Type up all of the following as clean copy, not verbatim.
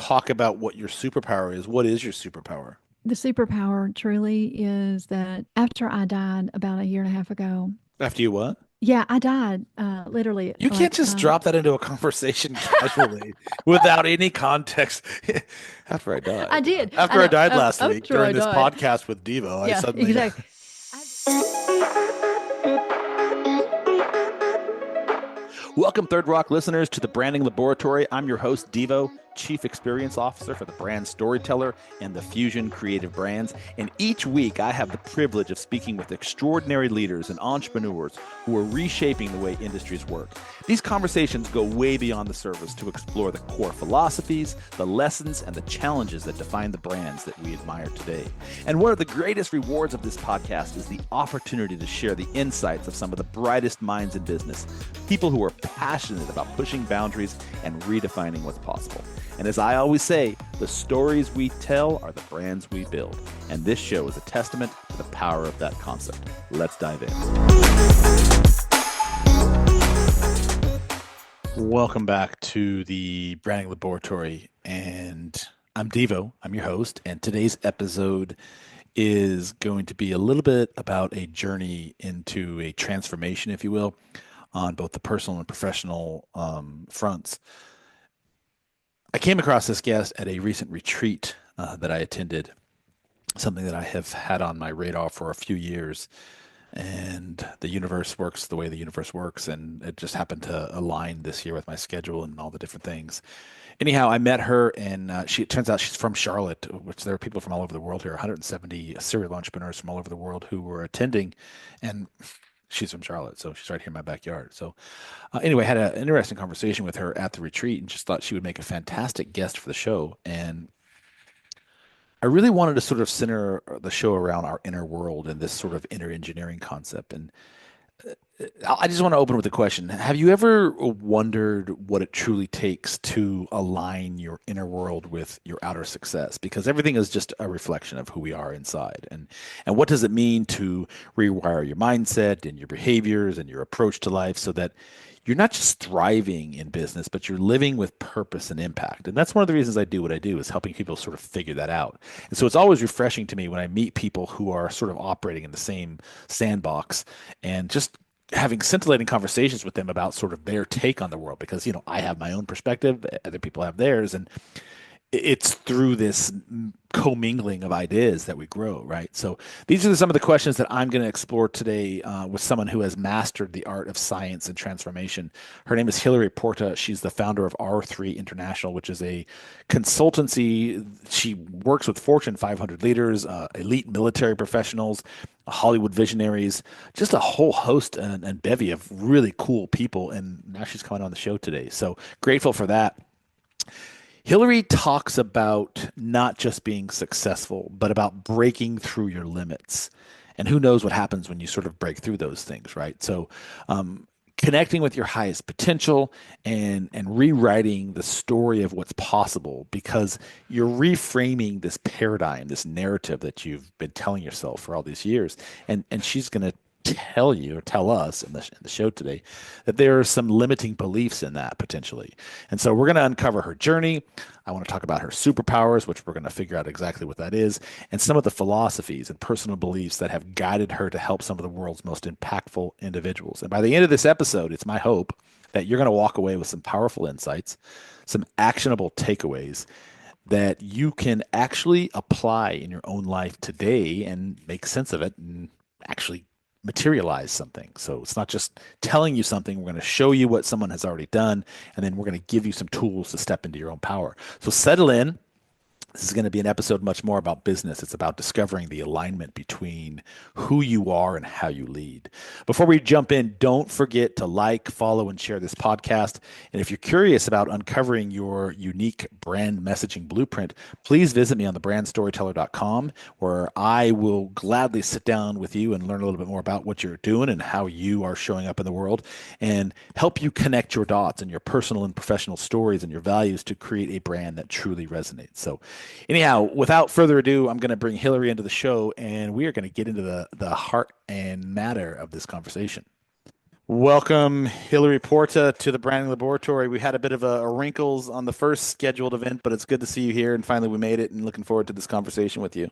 talk about what your superpower is. What is your superpower? The superpower truly is that after I died about a year and a half ago, After you what? yeah, I died literally You can't like just drop that into a conversation casually without any context. After I I died. did. I After I know. died last week After I during this died. podcast with Deevo, I Yeah, suddenly. exactly. Welcome, Third Rock listeners, to the Branding Laboratory. I'm your host, Deevo, Chief Experience Officer for the Brand Storyteller and the Fusion Creative Brands. And each week, I have the privilege of speaking with extraordinary leaders and entrepreneurs who are reshaping the way industries work. These conversations go way beyond the surface to explore the core philosophies, the lessons, and the challenges that define the brands that we admire today. And one of the greatest rewards of this podcast is the opportunity to share the insights of some of the brightest minds in business, people who are passionate about pushing boundaries and redefining what's possible. And as I always say, the stories we tell are the brands we build. And this show is a testament to the power of that concept. Let's dive in. Welcome back to the Branding Laboratory. And I'm Deevo. I'm your host. And today's episode is going to be a little bit about a journey into a transformation, if you will, on both the personal and professional fronts. I came across this guest at a recent retreat that I attended, something that I have had on my radar for a few years. And the universe works the way the universe works. And it just happened to align this year with my schedule and all the different things. Anyhow, I met her, and it turns out she's from Charlotte, which there are people from all over the world here, 170 serial entrepreneurs from all over the world who were attending. And she's from Charlotte, so she's right here in my backyard. So anyway, had an interesting conversation with her at the retreat and just thought she would make a fantastic guest for the show. And I really wanted to sort of center the show around our inner world and this sort of inner engineering concept. And I just want to open with a question. Have you ever wondered what it truly takes to align your inner world with your outer success? Because everything is just a reflection of who we are inside. And what does it mean to rewire your mindset and your behaviors and your approach to life so that you're not just thriving in business, but you're living with purpose and impact. And that's one of the reasons I do what I do, is helping people sort of figure that out. And so it's always refreshing to me when I meet people who are sort of operating in the same sandbox and just having scintillating conversations with them about sort of their take on the world, because I have my own perspective, other people have theirs, and it's through this commingling of ideas that we grow, right? So these are some of the questions that I'm going to explore today with someone who has mastered the art of science and transformation. Her name is Hilary Porta. She's the founder of R3 International, which is a consultancy. She works with Fortune 500 leaders, elite military professionals, Hollywood visionaries, just a whole host and bevy of really cool people. And now she's coming on the show today. So grateful for that. Hillary talks about not just being successful, but about breaking through your limits. And who knows what happens when you sort of break through those things, right? So, connecting with your highest potential and rewriting the story of what's possible, because you're reframing this paradigm, this narrative that you've been telling yourself for all these years. And she's going to tell you or tell us in the show today that there are some limiting beliefs in that potentially. And so we're going to uncover her journey. I want to talk about her superpowers, which we're going to figure out exactly what that is, and some of the philosophies and personal beliefs that have guided her to help some of the world's most impactful individuals. And by the end of this episode, it's my hope that you're going to walk away with some powerful insights, some actionable takeaways that you can actually apply in your own life today and make sense of it and actually materialize something. So it's not just telling you something. We're going to show you what someone has already done, and then we're going to give you some tools to step into your own power. So settle in. This is going to be an episode much more about business. It's about discovering the alignment between who you are and how you lead. Before we jump in, don't forget to like, follow, and share this podcast. And if you're curious about uncovering your unique brand messaging blueprint, please visit me on thebrandstoryteller.com, where I will gladly sit down with you and learn a little bit more about what you're doing and how you are showing up in the world, and help you connect your dots and your personal and professional stories and your values to create a brand that truly resonates. So anyhow, without further ado, I'm going to bring Hillary into the show, and we are going to get into the heart and matter of this conversation. Welcome, Hilary Porta, to the Branding Laboratory. We had a bit of a wrinkles on the first scheduled event, but it's good to see you here. And finally, we made it, and looking forward to this conversation with you.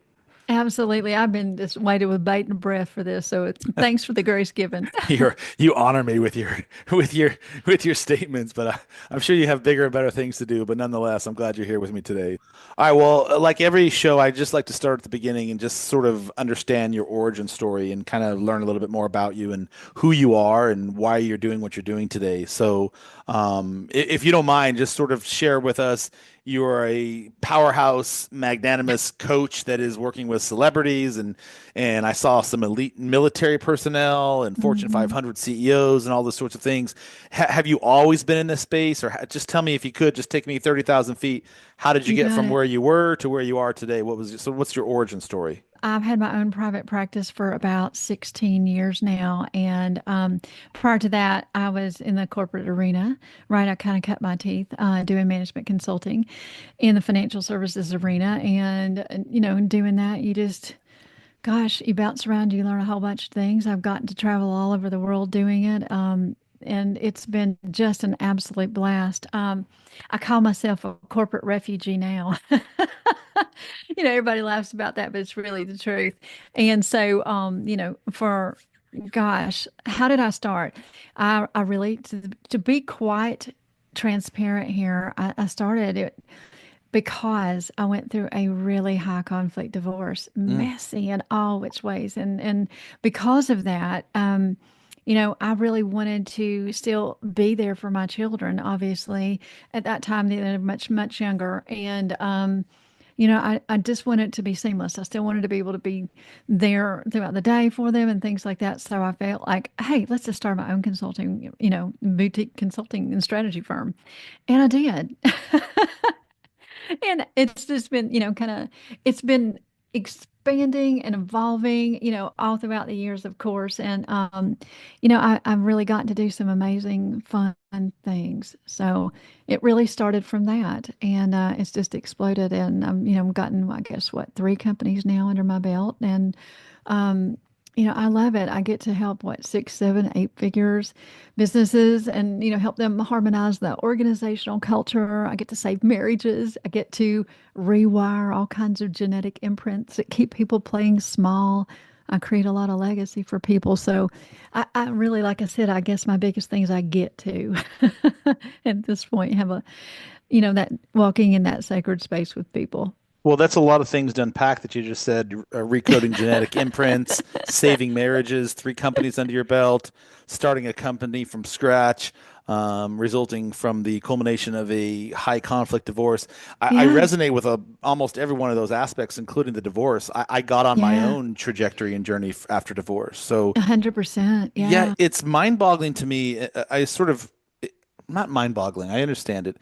Absolutely. I've been just waiting with bated breath for this. So it's thanks for the grace given. You honor me with your with your with your statements, but I'm sure you have bigger and better things to do. But nonetheless, I'm glad you're here with me today. All right. Well, like every show, I just like to start at the beginning and just sort of understand your origin story and kind of learn a little bit more about you and who you are and why you're doing what you're doing today. So, if you don't mind, just sort of share with us. You're a powerhouse, magnanimous coach that is working with celebrities, and I saw some elite military personnel and Fortune Mhm. 500 CEOs and all those sorts of things. Have you always been in this space, or just tell me if you could, just take me 30,000 feet. How did you You get got from it. where you were to where you are today? What's your origin story? I've had my own private practice for about 16 years now. And prior to that, I was in the corporate arena, right? I kind of cut my teeth doing management consulting in the financial services arena. And doing that, gosh, you bounce around, you learn a whole bunch of things. I've gotten to travel all over the world doing it. And it's been just an absolute blast. I call myself a corporate refugee now. Everybody laughs about that, but it's really the truth. And so, for gosh, how did I start? I really, to be quite transparent here, I started it because I went through a really high conflict divorce, Mm, messy in all which ways. And because of that, I really wanted to still be there for my children. Obviously, at that time, they were much, much younger. And I just wanted it to be seamless. I still wanted to be able to be there throughout the day for them and things like that. So I felt like, hey, let's just start my own consulting, boutique consulting and strategy firm. And I did. And it's just been, it's been expanding and evolving, all throughout the years, of course. And, I've really gotten to do some amazing, fun things. So it really started from that. And it's just exploded. And, I've gotten, I guess, what, three companies now under my belt. And, um, I love it. I get to help what, six, seven, eight figures businesses and help them harmonize the organizational culture. I get to save marriages. I get to rewire all kinds of genetic imprints that keep people playing small. I create a lot of legacy for people. So I really, like I said, I guess my biggest thing is I get to at this point have that walking in that sacred space with people. Well, that's a lot of things to unpack that you just said. Recoding genetic imprints, saving marriages, three companies under your belt, starting a company from scratch, resulting from the culmination of a high conflict divorce. I Yeah. resonate with almost every one of those aspects, including the divorce. I got on my Yeah. own trajectory and journey after divorce. So, 100%. yeah, Yeah. it's mind-boggling to me. I sort of, not mind-boggling. I understand it.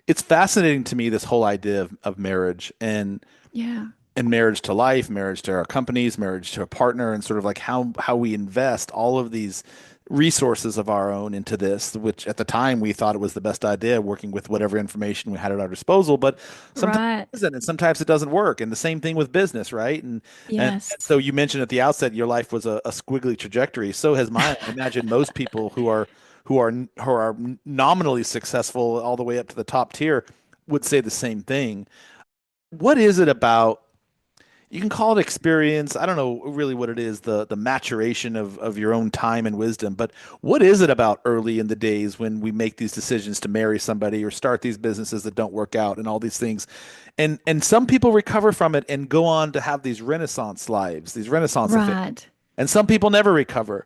It's fascinating to me, this whole idea of marriage Yeah. and marriage to life, marriage to our companies, marriage to a partner, and sort of like how we invest all of these resources of our own into this, which at the time we thought it was the best idea, working with whatever information we had at our disposal, but sometimes it Right. isn't, and sometimes it doesn't work. And the same thing with business, right? And Yes. so you mentioned at the outset your life was a squiggly trajectory. So has mine. I imagine most people who are nominally successful all the way up to the top tier would say the same thing. What is it about, you can call it experience. I don't know really what it is, the maturation of your own time and wisdom, but what is it about early in the days when we make these decisions to marry somebody or start these businesses that don't work out and all these things? And some people recover from it and go on to have these renaissance lives, these renaissance affairs. Right. And some people never recover.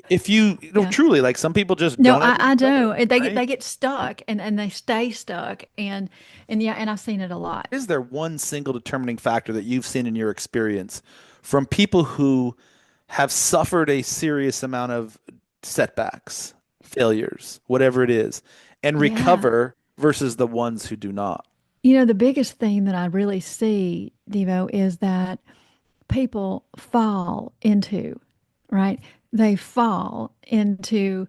If Yeah. truly, like, some people just No, don't ever I recover, do. And right? they get stuck and they stay stuck and yeah, and I've seen it a lot. Is there one single determining factor that you've seen in your experience from people who have suffered a serious amount of setbacks, failures, whatever it is, and Yeah. recover versus the ones who do not? The biggest thing that I really see, Devo, is that people fall into, right? They fall into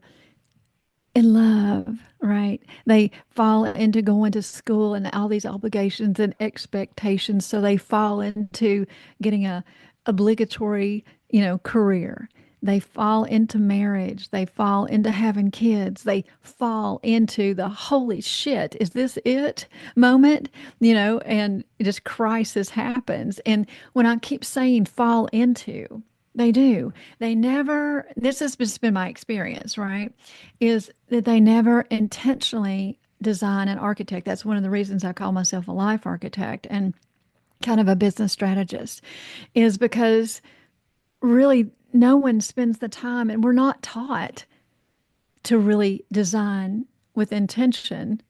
in love, right? They fall into going to school and all these obligations and expectations. So they fall into getting a obligatory, career. They fall into marriage. They fall into having kids. They fall into the holy shit, is this it moment? And just crisis happens. And when I keep saying fall into, they do. They never, this has just been my experience, right? Is that they never intentionally design an architect. That's one of the reasons I call myself a life architect and kind of a business strategist, is because really no one spends the time, and we're not taught to really design with intention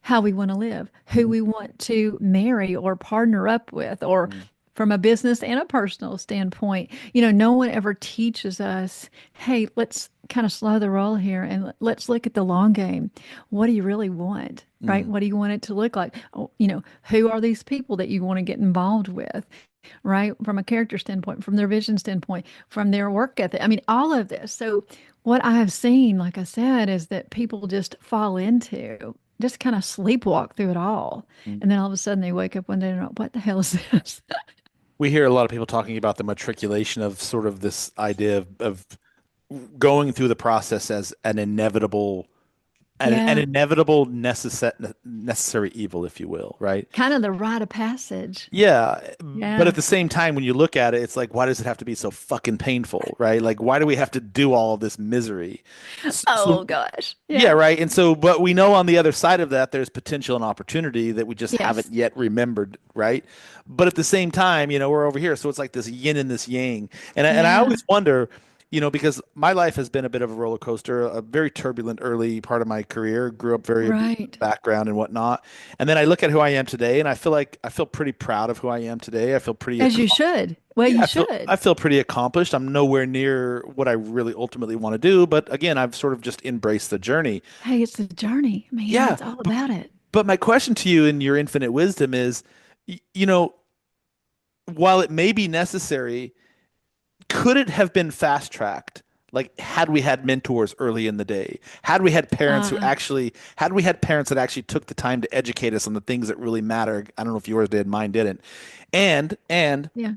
how we want to live, who Mhm. we want to marry or partner up with, or Mhm. from a business and a personal standpoint. No one ever teaches us, hey, let's kind of slow the roll here and let's look at the long game. What do you really want? Right? Mhm. What do you want it to look like? Oh, who are these people that you want to get involved with? Right? From a character standpoint, from their vision standpoint, from their work ethic. I mean, all of this. So, what I have seen, like I said, is that people just fall into, just kind of sleepwalk through it all. Mhm. And then all of a sudden they wake up one day and they're like, what the hell is this? We hear a lot of people talking about the matriculation of sort of this idea of going through the process as an Yeah, inevitable necessary evil, if you will, right? kind of the rite of passage. Yeah, but at Yeah. the same time, when you look at it, it's like, why does it have to be so fucking painful, right? Like, why do we have to do all of this misery? So, Oh gosh. yeah, Yeah. right. And so, but we know on the other side of that, there's potential and opportunity that we just haven't Yes. yet remembered, right? But at the same time, we're over here, so it's like this yin and this yang. And I Yeah. always wonder, because my life has been a bit of a roller coaster, a very turbulent early part of my career, grew up very abusive Right. background and whatnot. And then I look at who I am today, and I feel pretty proud of who I am today. I feel pretty As you accomplished. should. Well, Yeah, you I should. feel pretty accomplished. I'm nowhere near what I really ultimately want to do, but again, I've sort of just embraced the journey. Hey, it's the journey, man. Yeah, It's all but about it. but my question to you in your infinite wisdom is, while it may be necessary, could it have been fast tracked? Like, had we had mentors early in the day, Uh, had we had parents that actually took the time to educate us on the things that really matter. I don't know if yours did, mine didn't. And yeah.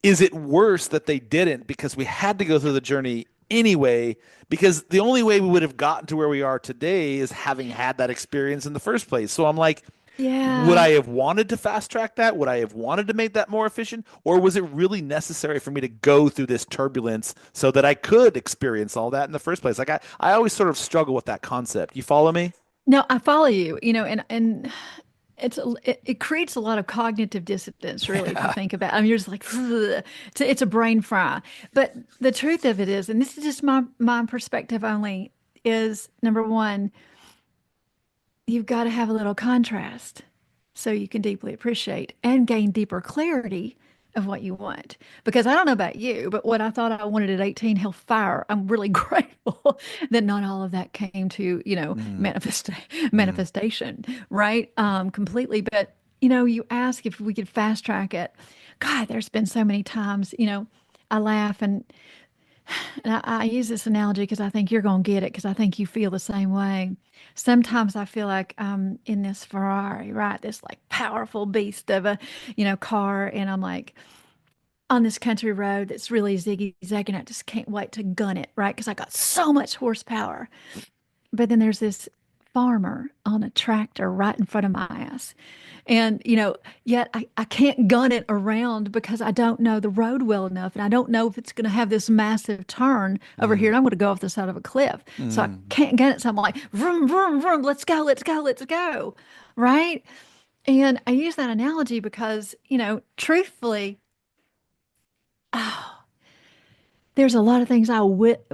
is it worse that they didn't because we had to go through the journey anyway? Because the only way we would have gotten to where we are today is having had that experience in the first place. So I'm like, would Yeah. I have wanted to fast track that? Would I have wanted to make that more efficient? Or was it really necessary for me to go through this turbulence so that I could experience all that in the first place? Like I always sort of struggle with that concept. You follow me? No, I follow you, and it creates a lot of cognitive dissonance, really, if you Yeah. think about it. I mean, you're just like, "Ugh." It's a brain fry. But the truth of it is, and this is just my perspective only, is number one, you've got to have a little contrast so you can deeply appreciate and gain deeper clarity of what you want. Because I don't know about you, but what I thought I wanted at 18, hell fire, I'm really grateful that not all of that came to, Mm, mm, manifestation, right? Completely. But, you ask if we could fast track it. God, there's been so many times, I laugh and I use this analogy because I think you're going to get it because I think you feel the same way. Sometimes I feel like I'm in this Ferrari, right? This like powerful beast of a, car. And I'm like on this country road that's really ziggy zagging. I just can't wait to gun it, right? Because I got so much horsepower. But then there's this farmer on a tractor right in front of my ass. And, yet I can't gun it around because I don't know the road well enough. And I don't know if it's going to have this massive turn over here mm, and I'm going to go off the side of a cliff. So I mm. can't gun it. So I'm like, vroom, vroom, vroom, let's go, let's go, let's go. Right. And I use that analogy because, truthfully, oh, there's a lot of things I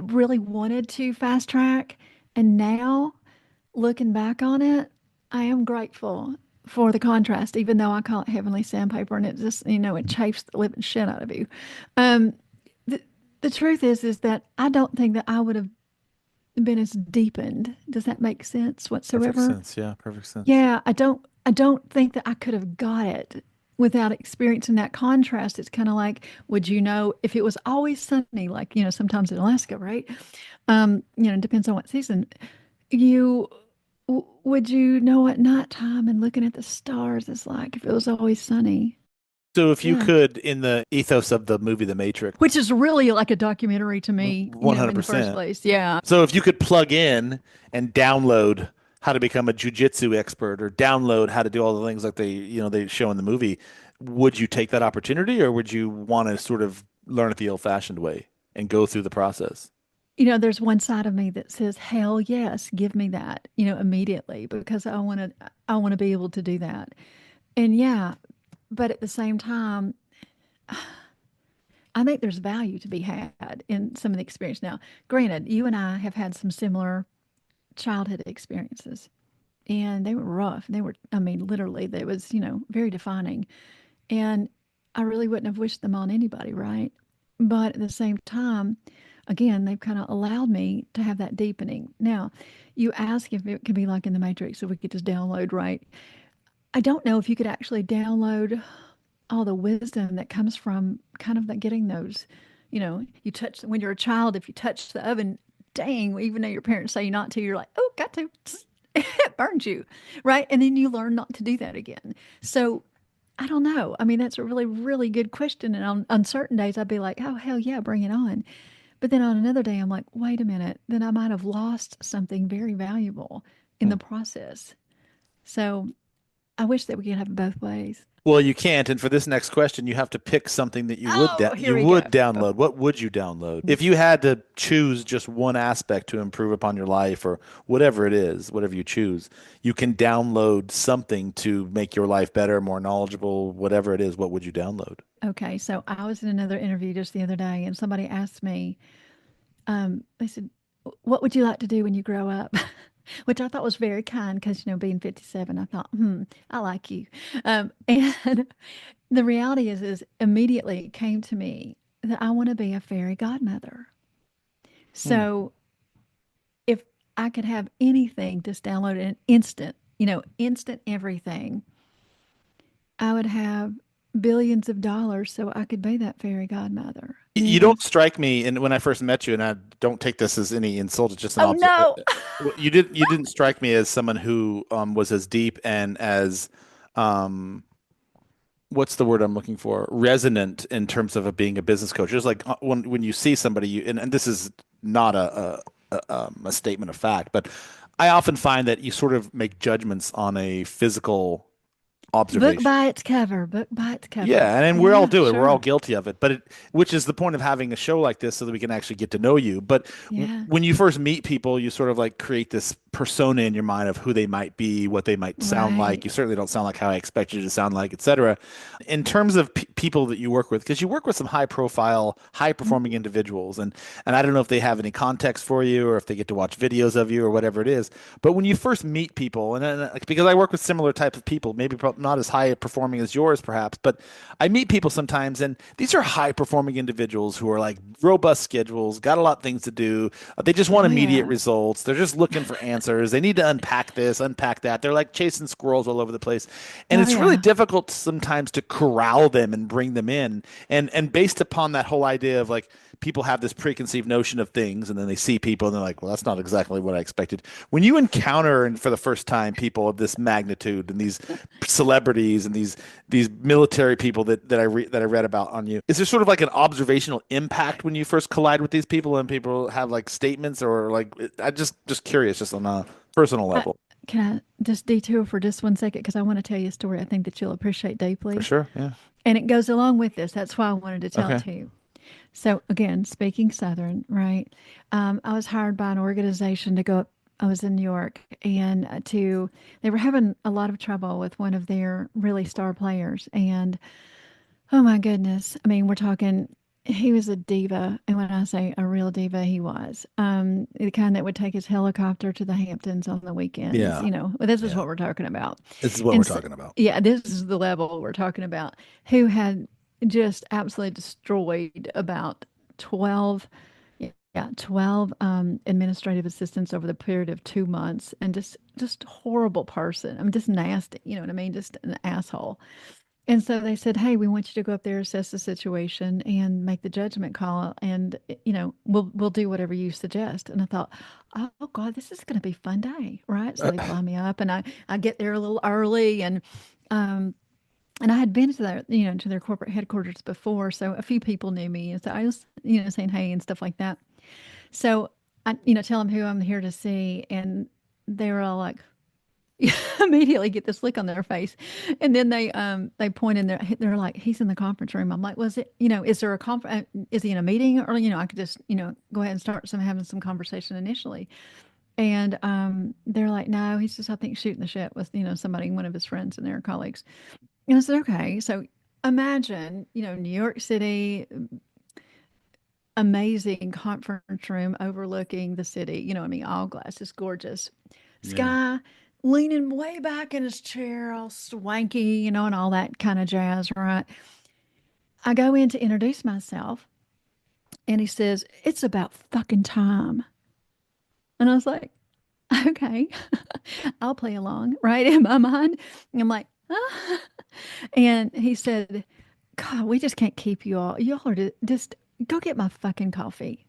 really wanted to fast track. And now looking back on it, I am grateful for the contrast, even though I call it heavenly sandpaper and it just, it chafes the living shit out of you. Um, the, the truth is that I don't think that I would have been as deepened. Does that make sense Perfect whatsoever? sense. Yeah, perfect sense. Yeah, I don't think that I could have got it without experiencing that contrast. It's kind of like, would you know if it was always sunny, like, sometimes in Alaska, right? It depends on what season. You would you know at nighttime and looking at the stars is like if it was always sunny? So if you Yeah. could, in the ethos of the movie The Matrix, Which is really like a documentary to me, in the first 100%. place. Yeah. So if you could plug in and download how to become a jujitsu expert or download how to do all the things like they show in the movie, would you take that opportunity or would you want to sort of learn it the old-fashioned way and go through the process? There's one side of me that says, "Hell yes, give me that," immediately because I want to be able to do that. And yeah, but at the same time, I think there's value to be had in some of the experience. Now, granted, you and I have had some similar childhood experiences, and they were rough. They were, I mean, literally, that was, very defining. And I really wouldn't have wished them on anybody, right? But at the same time, again, they've kind of allowed me to have that deepening. Now, you ask if it could be like in the Matrix, so we could just download, right? I don't know if you could actually download all the wisdom that comes from kind of that getting those, you touch when you're a child, if you touch the oven, dang, even though your parents say not to, you're like, oh, got to. It burns you, right? And then you learn not to do that again. So I don't know. I mean, that's a really, really good question. And on certain days, I'd be like, oh, hell yeah, bring it on. But then on another day, I'm like, wait a minute, then I might have lost something very valuable in the Hmm. process. So I wish that we could have it both ways. Well, you can't. And for this next question, you have to pick something that Oh, here you we would go. download. What would you download? If you had to choose just one aspect to improve upon your life or whatever it is, whatever you choose, you can download something to make your life better, more knowledgeable, whatever it is. What would you download? Okay, so I was in another interview just the other day, and somebody asked me, they said, what would you like to do when you grow up? Which I thought was very kind because, being 57, I thought, I like you. And the reality is immediately it came to me that I want to be a fairy godmother. Hmm. So if I could have anything just download in an instant, instant everything, I would have billions of dollars so I could be that fairy godmother. You don't strike me, and when I first met you, and I don't take this as any insult, it's just an Oh observation. no. You didn't strike me as someone who was as deep and as um, what's the word I'm looking for? Resonant in terms of being a business coach. Just like when you see somebody, and this is not a statement of fact, but I often find that you sort of make judgments on a physical Book observation. by its cover. Book by its cover. Yeah, and we all Yeah, do it. We're all sure. guilty of it. Which is the point of having a show like this so that we can actually get to know you. But Yeah. when you first meet people, you sort of like create this persona in your mind of who they might be, what they might sound like. Right. You certainly don't sound like how I expect you to sound like, etc. In terms of people that you work with, because you work with some high profile, high performing Mhm. individuals, and I don't know if they have any context for you or if they get to watch videos of you or whatever it is. But when you first meet people, and because I work with similar types of people, maybe not as high performing as yours, perhaps, but I meet people sometimes, and these are high performing individuals who are like robust schedules, got a lot of things to do. They just want Oh immediate yeah. results. They're just looking for answers. They need to unpack this, unpack that. They're like chasing squirrels all over the place. And Oh it's really yeah. difficult sometimes to corral them and bring them in. And based upon that whole idea of like people have this preconceived notion of things and then they see people and they're like, well, that's not exactly what I expected. When you encounter and for the first time people of this magnitude and these celebrities and these military people that I read about on you. Is there sort of like an observational impact when you first collide with these people and people have like statements or like I just curious just on a personal I, level. can I just detour for just one second because I want to tell you a story I think that you'll appreciate For deeply. sure. Yeah. And it goes along with this. That's why I wanted to tell it Okay. to you. So again, speaking Southern, right? I was hired by an organization to go up. I was in New York, and they were having a lot of trouble with one of their really star players, and oh my goodness, I mean, we're talking. He was a diva, and when I say a real diva, he was the kind that would take his helicopter to the Hamptons on the weekends. Yeah. This is Yeah. what we're talking about, This is what we're and so, talking about. yeah, this is the level we're talking about. Who had just absolutely destroyed about 12, yeah, 12 administrative assistants over the period of 2 months, and just horrible person. I'm just nasty, you know what I mean? Just an asshole. And so they said, "Hey, we want you to go up there, assess the situation, and make the judgment call, and we'll do whatever you suggest." And I thought, "Oh God, this is going to be a fun day, right?" So they fly me up, and I get there a little early, and um, And I had been to their corporate headquarters before, so a few people knew me, and so I was, saying hey and stuff like that. So I, tell them who I'm here to see, and they were all like, immediately get this look on their face, and then they point in there. They're like, he's in the conference room. I'm like, was it? Is there a conference? Is he in a meeting? Or I could just go ahead and start having some conversation initially. And they're like, no, he's just I think shooting the shit with somebody, one of his friends and their colleagues. And I said, okay, so imagine New York City, amazing conference room overlooking the city. I mean, all glass, just gorgeous Yeah. sky, leaning way back in his chair, all swanky, and all that kind of jazz, right? I go in to introduce myself, and he says, it's about fucking time. And I was like, okay, I'll play along, right? In my mind. And I'm like, ah. And he said, God, we just can't keep you all. Y'all are just go get my fucking coffee.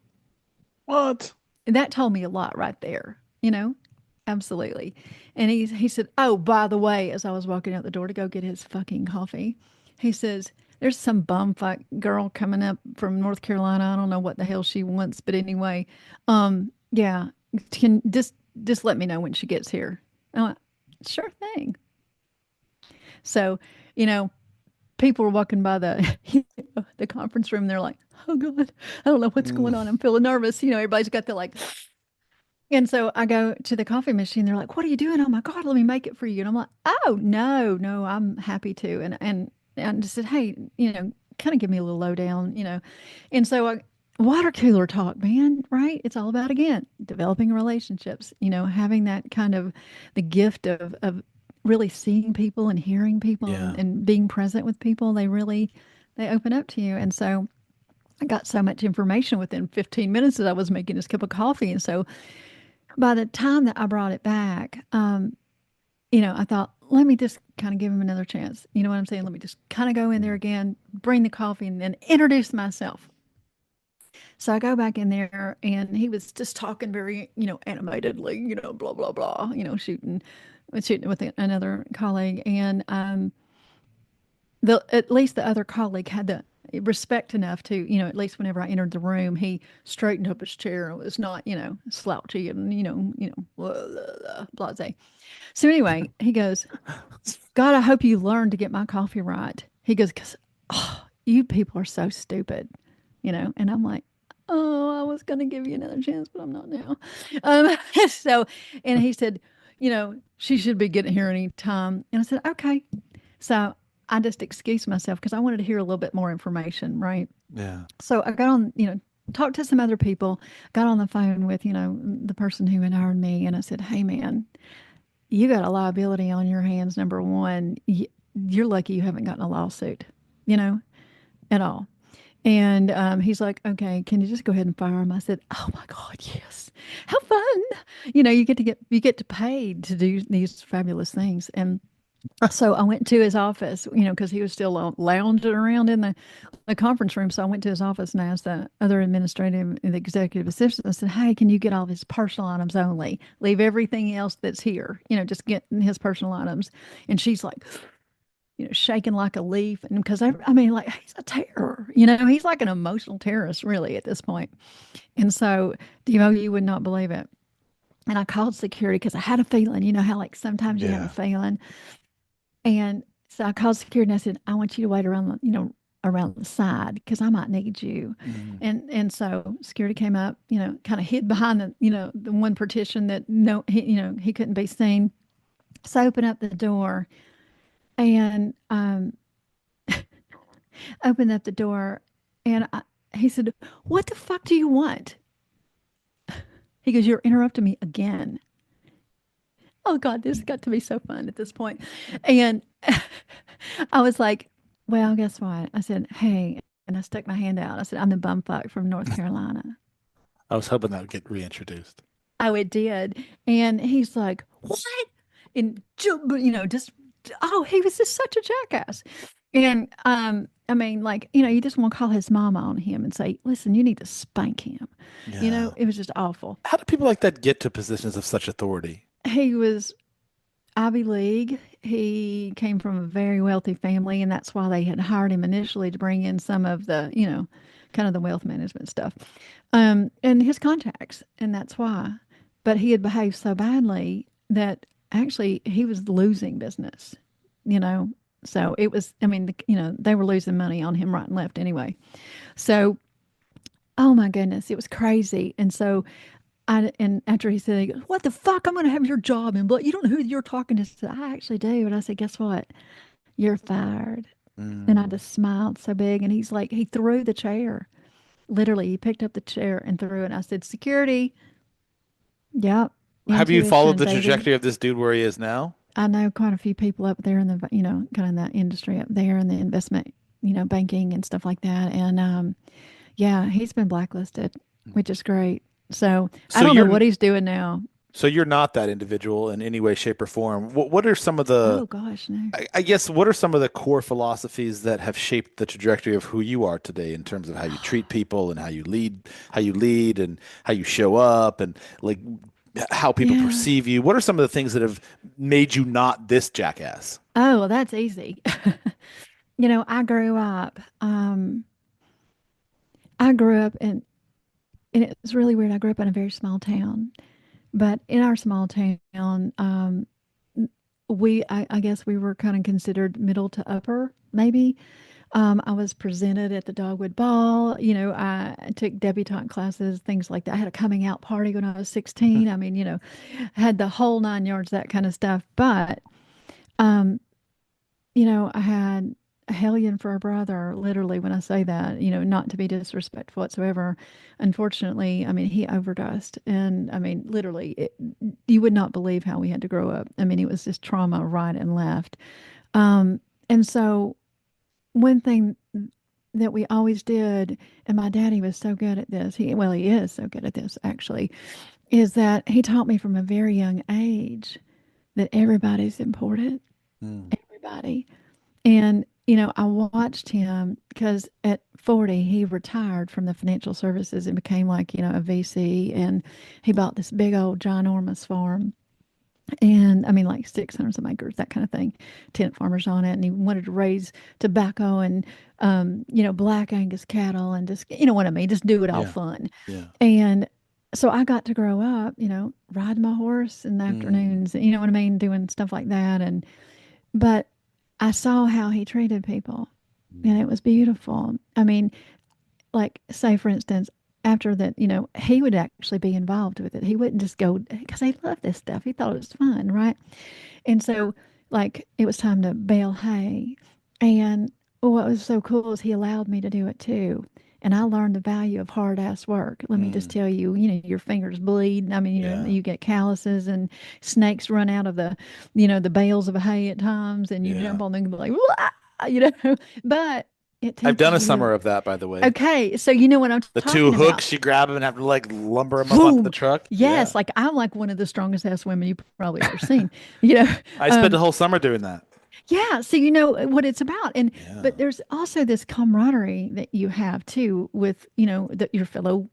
What? And that told me a lot right there. Absolutely. And he said, oh, by the way, as I was walking out the door to go get his fucking coffee, he says, there's some bumfuck girl coming up from North Carolina. I don't know what the hell she wants, but anyway, yeah, can just let me know when she gets here. I went, sure thing. So, you know, people were walking by the conference room. They're like, oh God, I don't know what's Mm. going on. I'm feeling nervous. Everybody's got the like, and so I go to the coffee machine. They're like, "What are you doing?" Oh my God, let me make it for you. And I'm like, "Oh no, no, I'm happy to." And just said, "Hey, kind of give me a little lowdown." And so water cooler talk, man. Right? It's all about again developing relationships. Having that kind of the gift of really seeing people and hearing people and, Yeah. and being present with people. They open up to you. And so I got so much information within 15 minutes that I was making this cup of coffee. And so by the time that I brought it back, I thought, let me just kind of give him another chance. You know what I'm saying? Let me just kind of go in there Mm. again, bring the coffee, and then introduce myself. So I go back in there, and he was just talking very, animatedly, blah blah blah, shooting with another colleague, and the at least the other colleague had the respect enough to, at least whenever I entered the room, he straightened up his chair and was not, slouchy and, blah, blah, blah, blase. So anyway, he goes, God, I hope you learn to get my coffee right. He goes, because you people are so stupid. And I'm like, oh, I was going to give you another chance, but I'm not now. Um, so, and he said, she should be getting here any time. And I said, okay. So I just excused myself because I wanted to hear a little bit more information, right? Yeah. So I got on, talked to some other people, got on the phone with, the person who had hired me, and I said, hey, man, you got a liability on your hands. Number one, you're lucky you haven't gotten a lawsuit, you know, at all. And he's like, okay, can you just go ahead and fire him? I said, oh my God, yes. How fun. You get to pay to do these fabulous things. And so I went to his office, because he was still lounging around in the conference room. So I went to his office and asked the other administrative and the executive assistant. I said, hey, can you get all of his personal items only? Leave everything else that's here, just get his personal items. And she's like, shaking like a leaf. And because I mean, like, he's a terror, he's like an emotional terrorist, really, at this point. And so, you would not believe it. And I called security because I had a feeling, how like sometimes you have a Yeah. feeling. And so I called security and I said, I want you to wait around, around the side because I might need you. Mm. And so security came up, kind of hid behind the one partition that no, he couldn't be seen. So I opened up the door and opened up the door and he said, what the fuck do you want? He goes, you're interrupting me again. Oh God, this got to be so fun at this point. And I was like, well, guess what? I said, hey, and I stuck my hand out. I said, I'm the bumfuck from North Carolina. I was hoping that would get reintroduced. Oh, it did. And he's like, what? And, just, oh, he was just such a jackass. And, I mean, like, you just want to call his mama on him and say, listen, you need to spank him. Yeah. It was just awful. How do people like that get to positions of such authority? He was Ivy League. He came from a very wealthy family, and that's why they had hired him initially to bring in some of the, kind of the wealth management stuff, and his contacts, and that's why. But he had behaved so badly that actually he was losing business, you know. So it was, I mean, they were losing money on him right and left anyway. So, oh my goodness, it was crazy. And so and after he said, he goes, "What the fuck? I'm going to have your job." And but you don't know who you're talking to. I said, "I actually do." And I said, "Guess what? You're fired." And I Mm. just smiled so big. And he's like, he threw the chair. Literally, he picked up the chair and threw it. And I said, "Security." Yep. Have you followed Intuition, the baby. trajectory of this dude where he is now? I know quite a few people up there in the, kind of in that industry up there in the investment, banking and stuff like that. And yeah, he's been blacklisted, which is great. So I So don't know you're what he's doing now. so you're not that individual in any way, shape, or form. What are some of the Oh gosh, no. I guess what are some of the core philosophies that have shaped the trajectory of who you are today in terms of how you treat people and how you lead and how you show up and like how people Yeah. perceive you? What are some of the things that have made you not this jackass? Oh, well, that's easy. I grew up. I grew up in, and it was really weird. I grew up in a very small town, but in our small town, I guess we were kind of considered middle to upper, maybe. I was presented at the Dogwood Ball. I took debutante classes, things like that. I had a coming out party when I was 16. I mean, had the whole nine yards, that kind of stuff. But um, I had a hellion for a brother, literally, when I say that, not to be disrespectful whatsoever. Unfortunately, I mean, he overdosed. And I mean, literally, you would not believe how we had to grow up. I mean, it was just trauma right and left. And so, one thing that we always did, and my daddy was so good at this, he is so good at this actually, is that he taught me from a very young age that everybody's important, Mm. everybody. And, I watched him because at 40, he retired from the financial services and became like, a VC. And he bought this big old ginormous farm. And I mean, like 600 some acres, that kind of thing, tenant farmers on it. And he wanted to raise tobacco and, black Angus cattle and just, what I mean, just do it all Yeah. fun. Yeah. And so I got to grow up, riding my horse in the Mm. afternoons, you know what I mean, doing stuff like that. But I saw how he treated people, and Mm. it was beautiful. I mean, like, say, for instance, after that, he would actually be involved with it. He wouldn't just go because he loved this stuff. He thought it was fun, right? And so, like, it was time to bale hay. And what was so cool is he allowed me to do it too. And I learned the value of hard ass work. Let me just Mm. tell you, your fingers bleed. I mean, Yeah. you get calluses and snakes run out of the bales of hay at times, and you Yeah. jump on them and be like, "Wah!" But it I've done a teaches summer you. of that, by the way. Okay, so you know what I'm The two talking about. hooks, you grab them and have to like lumber them up onto the Boom. truck. Yes, Yeah. like I'm like one of the strongest ass women you've probably ever seen. You know, I spent the um, whole summer doing that. yeah, so you know what it's about. And Yeah. but there's also this camaraderie that you have too with, your fellow,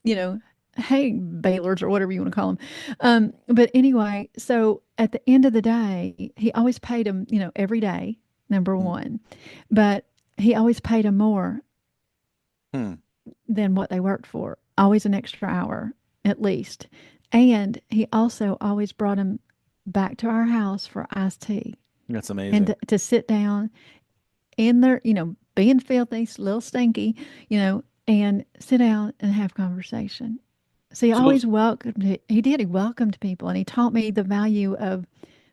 you know, hay balers or whatever you want to call them. But anyway, so at the end of the day, he always paid them, every day, number Mm. one. But he always paid them more Hmm. than what they worked for. Always an extra hour at least. And he also always brought them back to our house for iced tea That's and amazing. to sit down in there, being filthy, a little stinky, and sit down and have conversation. So he So, always welcomed, he did, he welcomed people and he taught me the value of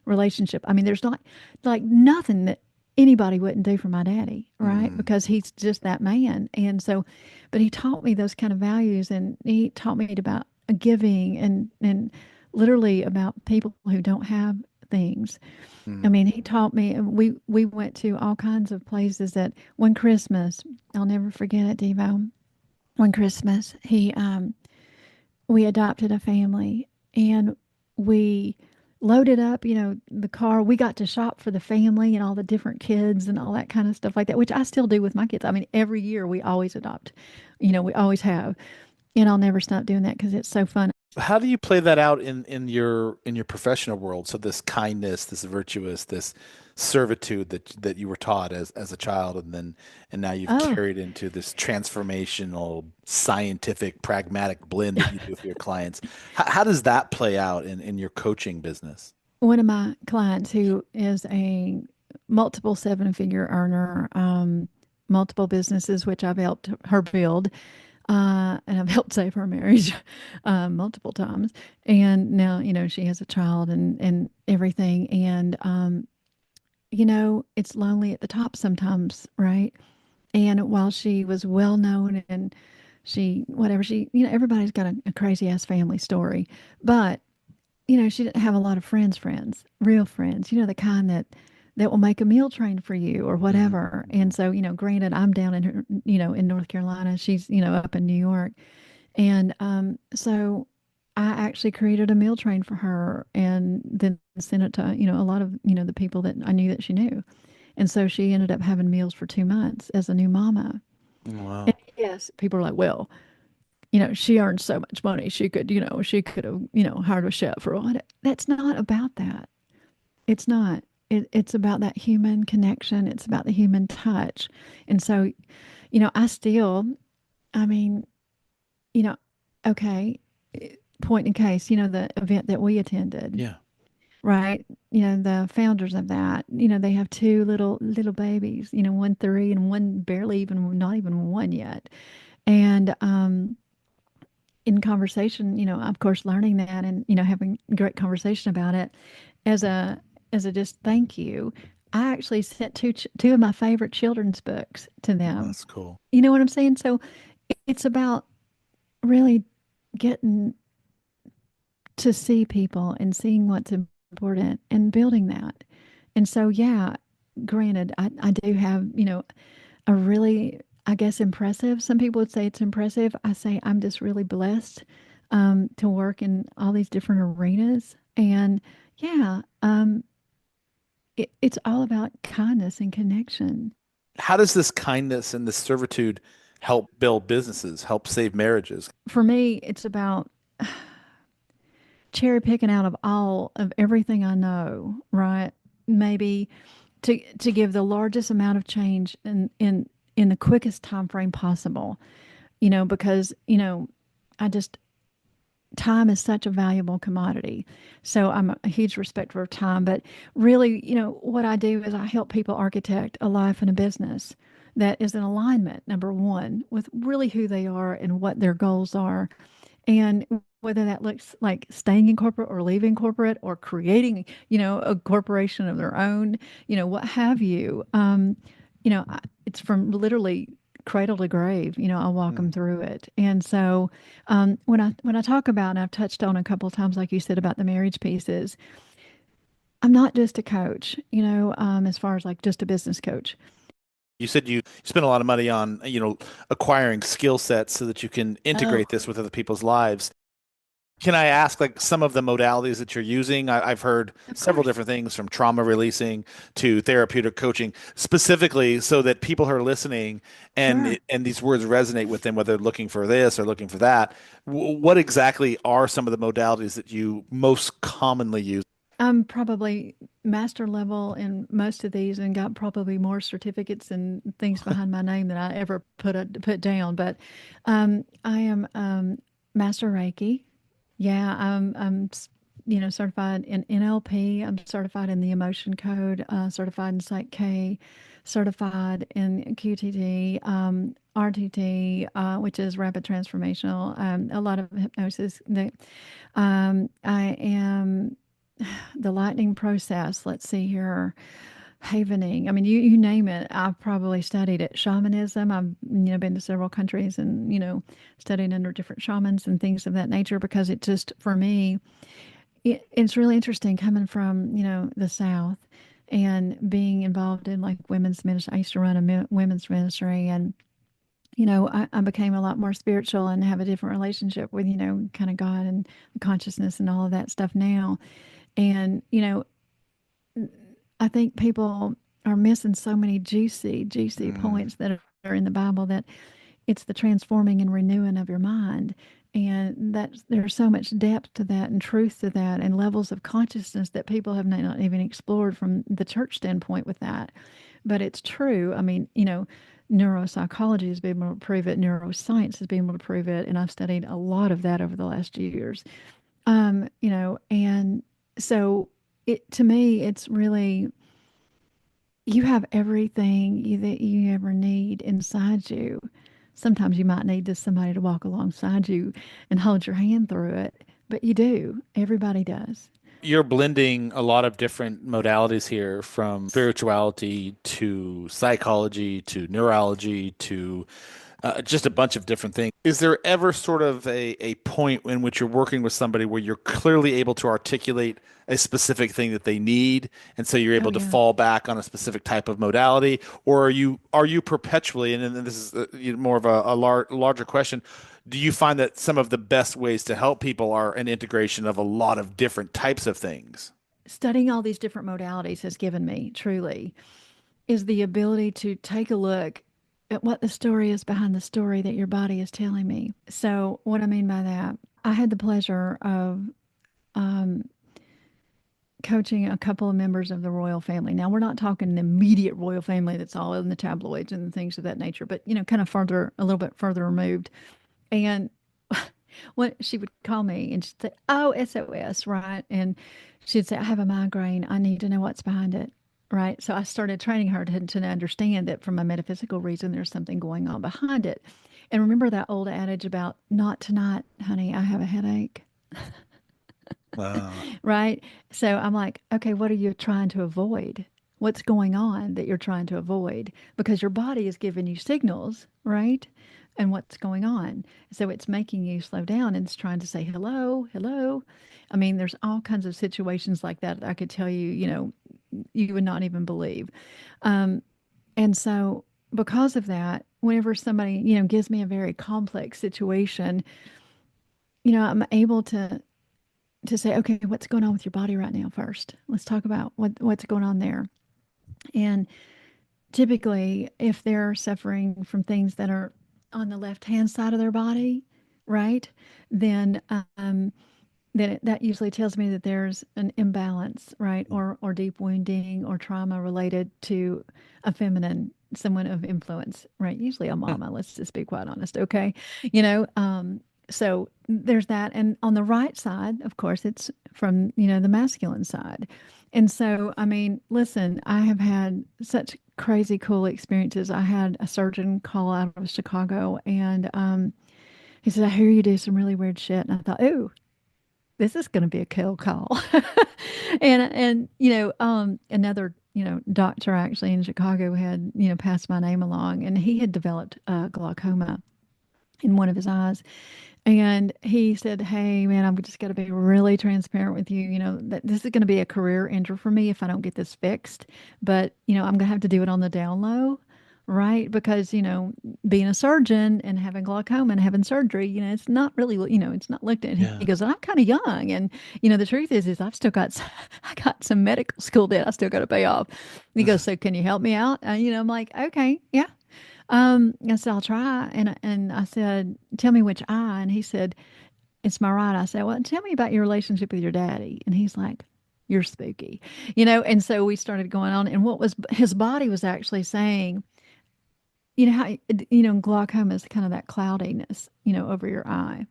relationship. I mean, there's not like nothing that anybody wouldn't do for my daddy, right? mm, Because he's just that man. And so, but he taught me those kind of values and he taught me about giving and literally about people who don't have things. I mm, mean, he taught me, and we went to all kinds of places that one Christmas, I'll never forget it, Devo. One Christmas, we adopted a family and we loaded up, the car. We got to shop for the family and all the different kids and all that kind of stuff like that, which I still do with my kids. I mean, every year we always adopt, we always have. And I'll never stop doing that because it's so fun. How do you play that out in your professional world? So this kindness, this virtuous, this servitude that you were taught as a child, and now you've Oh, carried into this transformational, scientific, pragmatic blend that you do for your clients. How does that play out in your coaching business? one of my clients who is a multiple seven-figure earner, multiple businesses, which I've helped her build, and I've helped save her marriage multiple times. And now, she has a child and everything. And, it's lonely at the top sometimes, right? And while she was well known and whatever, everybody's got a crazy ass family story. But she didn't have a lot of friends, real friends, the kind that will make a meal train for you or Hmm. whatever. And so, granted, I'm down in her, in North Carolina. She's, up in New York. And so I actually created a meal train for her and then sent it to, a lot of, the people that I knew that she knew. And so she ended up having meals for 2 months as a new mama. And Wow. yes, people are like, well, she earned so much money. She could have, hired a chef or what. That's not about that. It's not. It's about that human connection. It's about the human touch. And so, I still, I mean, you know, okay, point in case, the event that we attended, Yeah. right? The founders of that, they have two little babies, one 3 and one barely even, not even one yet. And in conversation, of course, learning that and having great conversation about it as a just thank you. I actually sent two of my favorite children's books to Oh, them. that's cool. You know what I'm saying? So it's about really getting to see people and seeing what's important and building that. And so, yeah, granted, I do have, a really, I guess, impressive. Some people would say it's impressive. I say I'm just really blessed to work in all these different arenas. And yeah, it's all about kindness and connection. How does this kindness and this servitude help build businesses, help save marriages? For me, it's about cherry picking out of all of everything I know, right? Maybe to give the largest amount of change in the quickest time frame possible. Because I just time is such a valuable commodity. So I'm a huge respecter of time. But really, what I do is I help people architect a life and a business that is in alignment, number one, with really who they are and what their goals are. And whether that looks like staying in corporate or leaving corporate or creating, a corporation of their own, what have you. It's from literally cradle to grave. I'll walk them Mm. through it. And so when I talk about, and I've touched on a couple of times, like you said about the marriage pieces, I'm not just a coach. As far as like just a business coach. You said you spend a lot of money on, acquiring skill sets so that you can Oh, integrate this with other people's lives. Can I ask, like, some of the modalities that you're using? I've heard of several course. different things from trauma releasing to therapeutic coaching, specifically so that people who are listening Sure. and these words resonate with them, whether they're looking for this or looking for that. What exactly are some of the modalities that you most commonly use? I'm probably master level in most of these and got probably more certificates and things behind my name than I ever put down. But I am master Reiki. Yeah, I'm certified in NLP. I'm certified in the emotion code, certified in Psych K, certified in QTD, RTT, which is rapid transformational, a lot of hypnosis. I am the lightning process. Let's see here. Havening. I mean, you name it. I've probably studied it. Shamanism. I've been to several countries and studied under different shamans and things of that nature because it just for me it's really interesting coming from the South and being involved in like women's ministry. I used to run a women's ministry and I became a lot more spiritual and have a different relationship with kind of God and consciousness and all of that stuff now. And I think people are missing so many juicy Mm, points that are in the Bible that it's the transforming and renewing of your mind. And that's there's so much depth to that and truth to that and levels of consciousness that people have not even explored from the church standpoint with that. But it's true. I mean, neuropsychology has been able to prove it, neuroscience has been able to prove it, and I've studied a lot of that over the last years. And so it to me, it's really you have everything that you ever need inside you. Sometimes you might need just somebody to walk alongside you and hold your hand through it, but you do. Everybody does. You're blending a lot of different modalities here, from spirituality to psychology to neurology to just a bunch of different things. Is there ever sort of a point in which you're working with somebody where you're clearly able to articulate a specific thing that they need, and so you're Oh able to yeah. fall back on a specific type of modality, or are you perpetually, and then this is more of a larger question, do you find that some of the best ways to help people are an integration of a lot of different types of things? Studying all these different modalities has given me truly is the ability to take a look at what the story is behind the story that your body is telling me. So, what I mean by that, I had the pleasure of um, coaching a couple of members of the royal family. Now, we're not talking the immediate royal family that's all in the tabloids and things of that nature, but kind of further, a little bit further removed. And when she would call me and she'd say, "Oh, SOS," right? And she'd say, "I have a migraine. I need to know what's behind it." Right. So I started training her to understand that from a metaphysical reason, there's something going on behind it. And remember that old adage about not tonight, honey, I have a headache. Uh, Right. So I'm like, okay, what are you trying to avoid? What's going on that you're trying to avoid? Because your body is giving you signals, right? And what's going on. So it's making you slow down and it's trying to say, hello, hello. I mean, there's all kinds of situations like that I could tell you, you would not even believe. Um, and so because of that, whenever somebody, gives me a very complex situation, I'm able to say, okay, what's going on with your body right now first? Let's talk about what's going on there. And typically, if they're suffering from things that are on the left hand side of their body, right, then that usually tells me that there's an imbalance, right, or deep wounding or trauma related to a feminine, someone of influence, right? Usually a mama. Let's just be quite honest, okay? You know, so there's that, and on the right side, of course, it's from the masculine side, and so I mean, listen, I have had such crazy cool experiences. I had a surgeon call out of Chicago, and he said, "I hear you do some really weird shit," and I thought, "Ooh, this is going to be a kill call." And another doctor actually in Chicago had passed my name along, and he had developed glaucoma in one of his eyes, and he said, "Hey man, I'm just got to be really transparent with you, that this is going to be a career ender for me if I don't get this fixed, but I'm going to have to do it on the down low." Right, because being a surgeon and having glaucoma and having surgery, it's not really, it's not looked at. He yeah. goes, "I'm kind of young, and the truth is I've still got, I got some medical school debt I still got to pay off." He goes, "So can you help me out?" I'm like, "Okay, yeah." I said, "I'll try," and I said, "Tell me which eye," and he said, "It's my right." I said, "Well, tell me about your relationship with your daddy," and he's like, "You're spooky," and so we started going on, and what was his body was actually saying. How glaucoma is kind of that cloudiness, over your eye.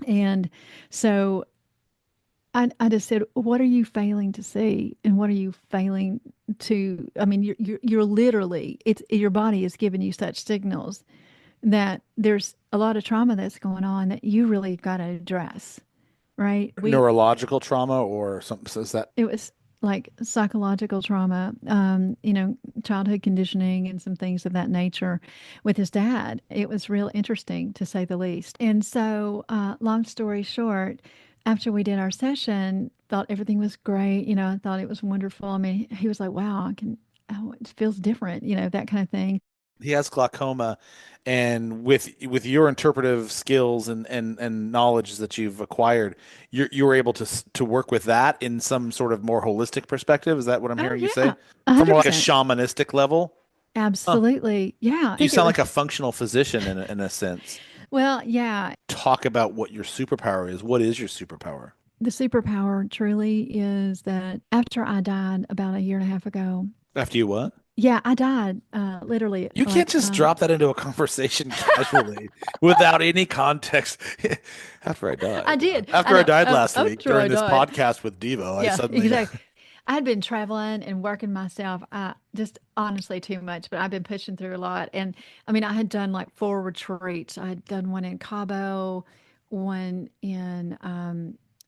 And so I just said, what are you failing to see? And what are you failing to, I mean, you're literally, it's your body is giving you such signals that there's a lot of trauma that's going on that you really got to address, right? Neurological trauma or something says that. It was like psychological trauma, childhood conditioning and some things of that nature with his dad. It was real interesting to say the least. And so, long story short, after we did our session, thought everything was great. I thought it was wonderful. I mean, he was like, "Wow, oh, it feels different," that kind of thing. He has glaucoma, and with your interpretive skills and knowledge that you've acquired, you're able to work with that in some sort of more holistic perspective. Is that what I'm Oh, hearing you yeah, say? From more like a 100%. shamanistic level? Huh. Absolutely. Yeah. I You think it sound was. like a functional physician in a sense. Well, yeah, Talk about what your superpower is. What is your superpower? the superpower truly is that after I died about a year and a half ago, After you what? yeah, I died literally You can't like just drop that into a conversation casually without any context. After I I died, did. I after I know. died last week After during I this died. podcast with Deevo, I Yeah, suddenly, exactly. I had been traveling and working myself, just honestly too much, but I've been pushing through a lot. And I mean, I had done like four retreats. I had done one in Cabo, one in,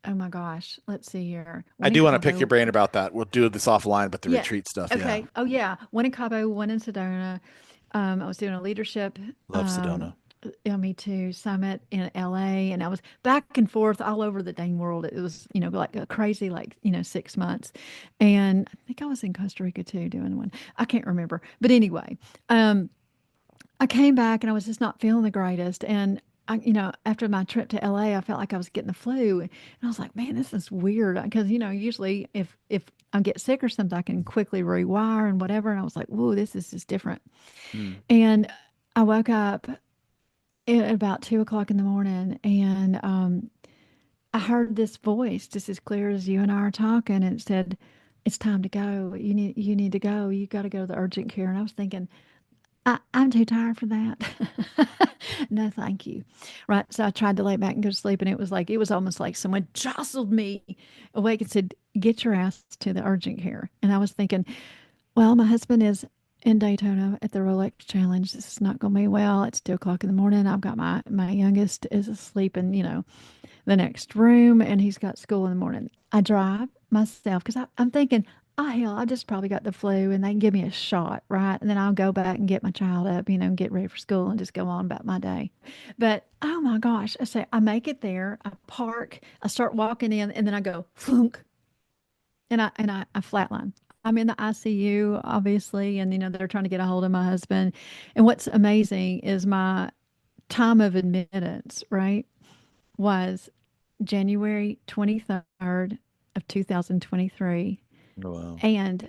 oh my gosh, let's see here, I one in do want to pick your Cabo. brain about that. We'll do this offline, but the Yeah. retreat stuff, yeah. Okay. Oh yeah, one in Cabo, one in Sedona. I was doing a leadership, Love um, Sedona. yeah, me too, summit in LA, and I was back and forth all over the dang world. It was, like a crazy, like, 6 months. And I think I was in Costa Rica too doing one. I can't remember. But anyway, um, I came back and I was just not feeling the greatest. And after my trip to LA, I felt like I was getting the flu. And I was like, man, this is weird. Because, usually if I get sick or something, I can quickly rewire and whatever. And I was like, whoa, this is just different. Hmm. And I woke up at about 2 o'clock in the morning, and I heard this voice just as clear as you and I are talking, and it said, "It's time to go. You need to go. You got to go to the urgent care." And I was thinking, I'm too tired for that. No, thank you. Right. So I tried to lay back and go to sleep, and it was almost like someone jostled me awake and said, "Get your ass to the urgent care." And I was thinking, well, my husband is in Daytona at the Rolex Challenge. This is not going to be well. It's 2 o'clock in the morning. I've got my youngest is asleep in, the next room, and he's got school in the morning. I drive myself because I'm thinking, oh, hell, I just probably got the flu and they can give me a shot, right? And then I'll go back and get my child up, and get ready for school and just go on about my day. But oh my gosh, I say, I make it there, I park, I start walking in, and then I go flunk, and I flatline. I'm in the ICU, obviously, and they're trying to get a hold of my husband. And what's amazing is my time of admittance, right, was January 23rd of 2023, Oh, wow. and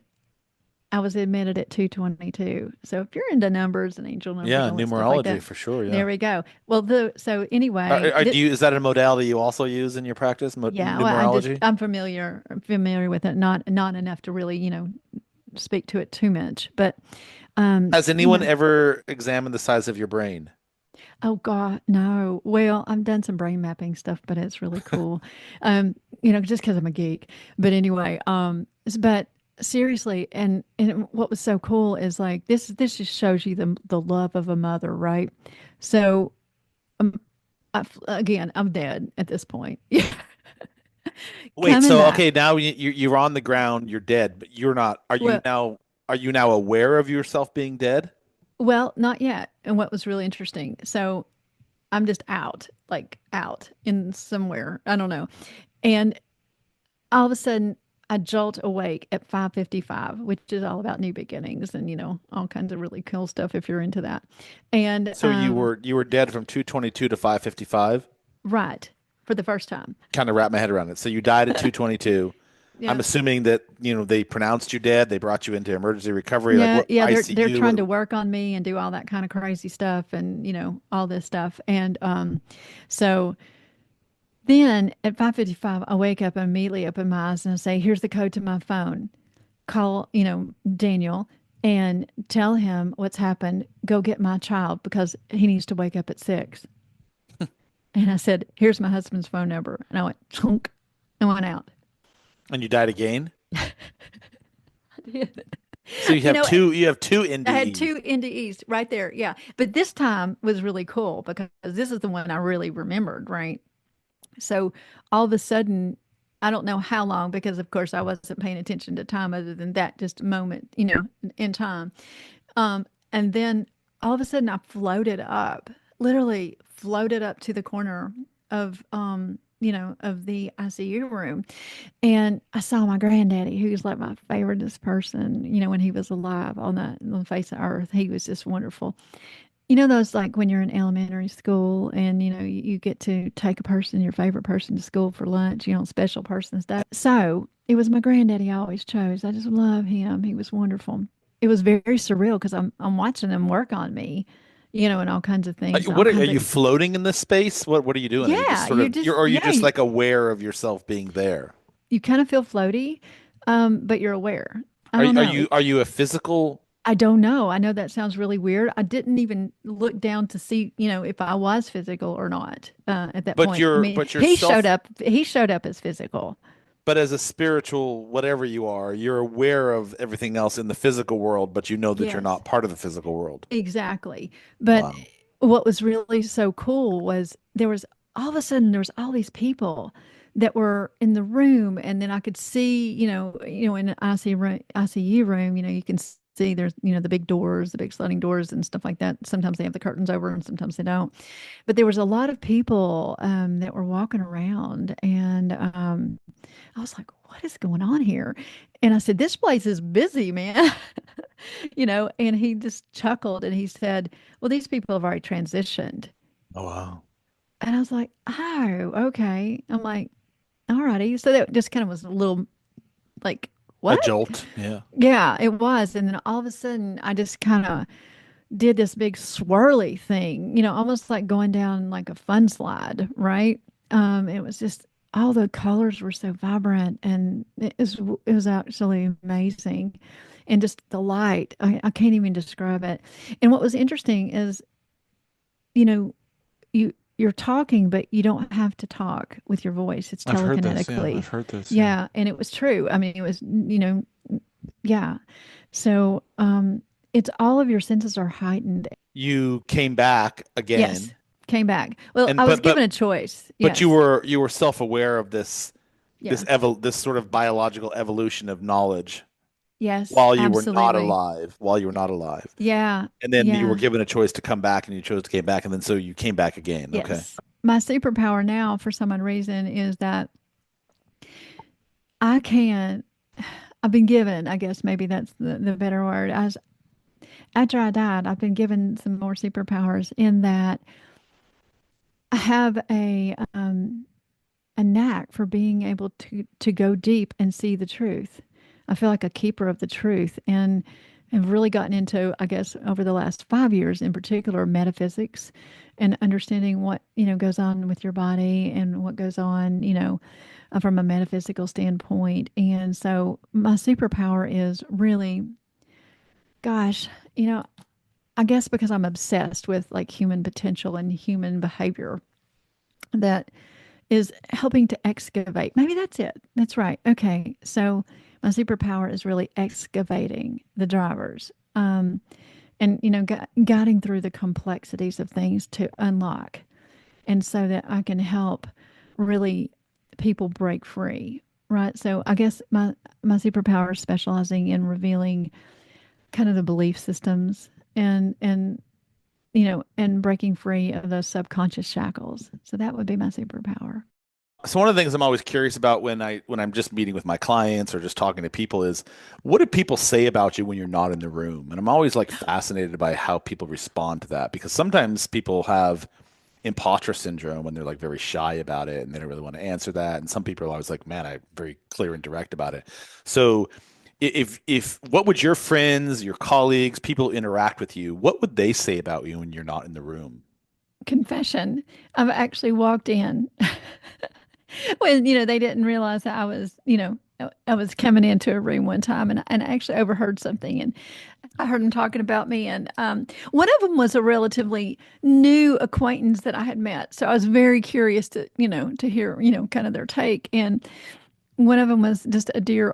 I was admitted at 222. So if you're into numbers and angel numbers, Yeah, all that stuff like numerology that, for sure. Yeah. there we go. Well, so anyway, Is that a modality you also use in your practice? yeah, well, Numerology? I'm familiar with it, not enough to really, speak to it too much, but um, Has you anyone know, ever examined the size of your brain? oh God, no. Well, I've done some brain mapping stuff, but it's really cool. Just because I'm a geek. But anyway, but seriously, and what was so cool is like this just shows you the love of a mother, right? So um, again, I'm dead at this point. Yeah, Wait, coming so back. okay, now you're on the ground, you're dead, but you're not. Well, Are you now aware of yourself being dead? well, not yet. And what was really interesting. So I'm just out, like out in somewhere. I don't know. And all of a sudden I jolt awake at 5:55, which is all about new beginnings and all kinds of really cool stuff if you're into that. And So you were dead from 222 to 555. right, for the first time. Kind of wrap my head around it. So you died at 222. I'm Yeah. assuming that, they pronounced you dead. They brought you into emergency recovery. Like Yeah, what yeah, they're ICU? trying to What? work on me and do all that kind of crazy stuff and all this stuff. And so then at 5:55 I wake up and immediately open my eyes and I say, "Here's the code to my phone. Call, Daniel and tell him what's happened. Go get my child because he needs to wake up at 6." And I said, "Here's my husband's phone number." And I went, chunk, and went out. And you died again? I did. So You know, you have two I had NDEs. two NDEs right there. Yeah. But this time was really cool because this is the one I really remembered, right? So all of a sudden, I don't know how long because, of course, I wasn't paying attention to time other than that just a moment, in time. And then all of a sudden I floated up, literally floated up to the corner of the ICU room. And I saw my granddaddy, who's like my favoriteest person, when he was alive on the face of earth. He was just wonderful. Those like when you're in elementary school and you get to take a person, your favorite person, to school for lunch, special persons day. So it was my granddaddy I always chose. I just love him. He was wonderful. It was very surreal because I'm watching him work on me, and all kinds of things, all What are kinds you of, floating in this space? What are you doing? Are you just yeah, sort of you're or are you yeah, just like aware of yourself being there? you kind of feel floaty, but you're aware. I Are don't are know. you are you a physical I don't know. I know that sounds really weird. I didn't even look down to see, if I was physical or not, at that point. I mean, but you're self he showed up as physical. but as a spiritual whatever you are, you're aware of everything else in the physical world, but you know that you're Yes. not part of the physical world. Exactly. But Wow. what was really so cool was there was all of a sudden there was all these people that were in the room, and then I could see, in an ICU room, you can see there's, the big doors, the big sliding doors and stuff like that. Sometimes they have the curtains over and sometimes they don't. But there was a lot of people that were walking around, and I was like, what is going on here? And I said, this place is busy, man. And he just chuckled and he said, well, these people have already transitioned. Oh wow. And I was like, oh, okay. I'm like, all righty. So that just kind of was a little like, A what? jolt. Yeah. Yeah, it was. And then all of a sudden, I just kind of did this big swirly thing, almost like going down like a fun slide, right? It was just all the colors were so vibrant, and it was actually amazing. And just the light, I can't even describe it. And what was interesting is, you know, you're talking, but you don't have to talk with your voice. It's I've heard this. Yeah, I've telekinetically. heard this. Yeah. Yeah, and it was true. I mean, it was, yeah. So, it's all of your senses are heightened. You came back Yes, again, came back. Well, and I was given a choice. but Yes, you were self-aware of yeah, this sort of biological evolution of knowledge yes, absolutely. while you were not alive. Yeah, And then you were yeah, given a choice to come back and you chose to came back and then so you came back again. Okay. yes. My superpower now, for some odd reason, is that I can. I've been given, I guess maybe that's the better word. As after I died, I've been given some more superpowers in that I have a knack for being able to go deep and see the truth. I feel like a keeper of the truth, and have really gotten into, I guess, over the last 5 years in particular, metaphysics and understanding what, goes on with your body and what goes on, from a metaphysical standpoint. And so my superpower is really, gosh, I guess because I'm obsessed with like human potential and human behavior, that is helping to excavate. Maybe that's it. That's right. Okay. So my superpower is really excavating the drivers, and, guiding through the complexities of things to unlock. And so that I can help really people break free. Right. So I guess my superpower is specializing in revealing kind of the belief systems, and breaking free of those subconscious shackles. So that would be my superpower. So one of the things I'm always curious about when I'm just meeting with my clients or just talking to people is what do people say about you when you're not in the room? And I'm always like fascinated by how people respond to that because sometimes people have imposter syndrome when they're like very shy about it and they don't really want to answer that. And some people are always like, man, I'm very clear and direct about it. So if what would your friends, your colleagues, people who interact with you, what would they say about you when you're not in the room? Confession. I've actually walked in when, they didn't realize that I was coming into a room one time, and I actually overheard something, and I heard them talking about me. And one of them was a relatively new acquaintance that I had met. So I was very curious to hear, kind of their take. And one of them was just a dear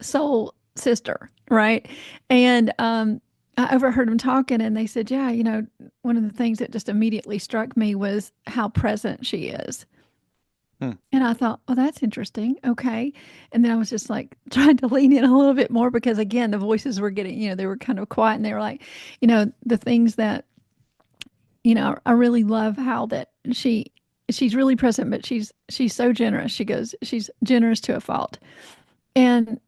soul sister, right? And I overheard them talking, and they said, yeah, one of the things that just immediately struck me was how present she is. Hmm. And I thought, oh, that's interesting. Okay. And then I was just like trying to lean in a little bit more because, again, the voices were getting, they were kind of quiet, and they were like, the things that, I really love how that she's really present, but she's so generous. She goes, she's generous to a fault. And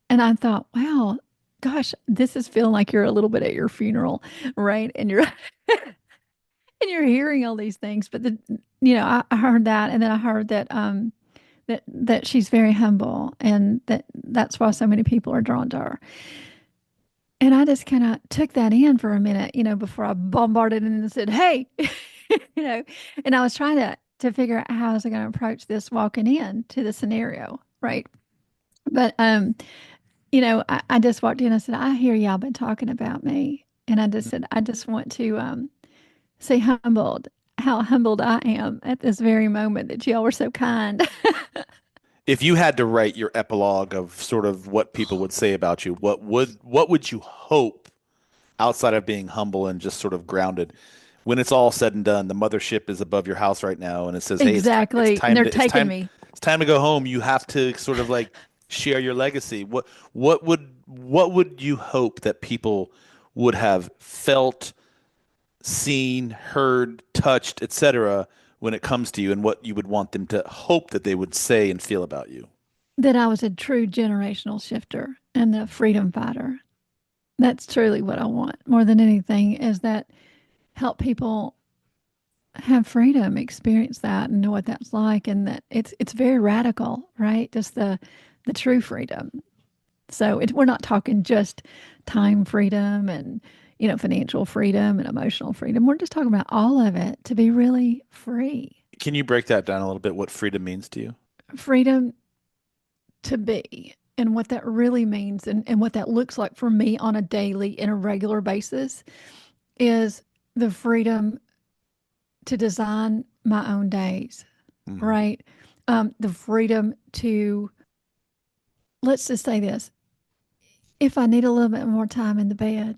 And I thought, wow, gosh, this is feeling like you're a little bit at your funeral, right? And you're and you're hearing all these things. But I heard that, and then I heard that, that, that, she's very humble, and that's why so many people are drawn to her. And I just kind of took that in for a minute, before I bombarded and said, "Hey," you know, and I was trying to figure out how I was going to approach this walking in to the scenario, right? But I just walked in. I said, "I hear y'all been talking about me," and I just said, "I just want to say how humbled I am at this very moment that y'all were so kind." If you had to write your epilogue of sort of what people would say about you, what would you hope outside of being humble and just sort of grounded? When it's all said and done, the mothership is above your house right now, and it says, "Hey, it's Exactly, and time they're to taking me. it's time to go home." You have to sort of like share your legacy. What would you hope that people would have felt, seen, heard, touched, etc. when it comes to you, and what you would want them to hope that they would say and feel about you? That I was a true generational shifter and a freedom fighter. That's truly what I want more than anything is that help people have freedom, experience that and know what that's like and that it's very radical, right? Just the true freedom. So we're not talking just time freedom and financial freedom and emotional freedom. We're just talking about all of it to be really free. Can you break that down a little bit? What freedom means to you? Freedom to be and what that really means and what that looks like for me on a daily and a regular basis is the freedom to design my own days, Hmm. right? The freedom to, let's just say this, if I need a little bit more time in the bed,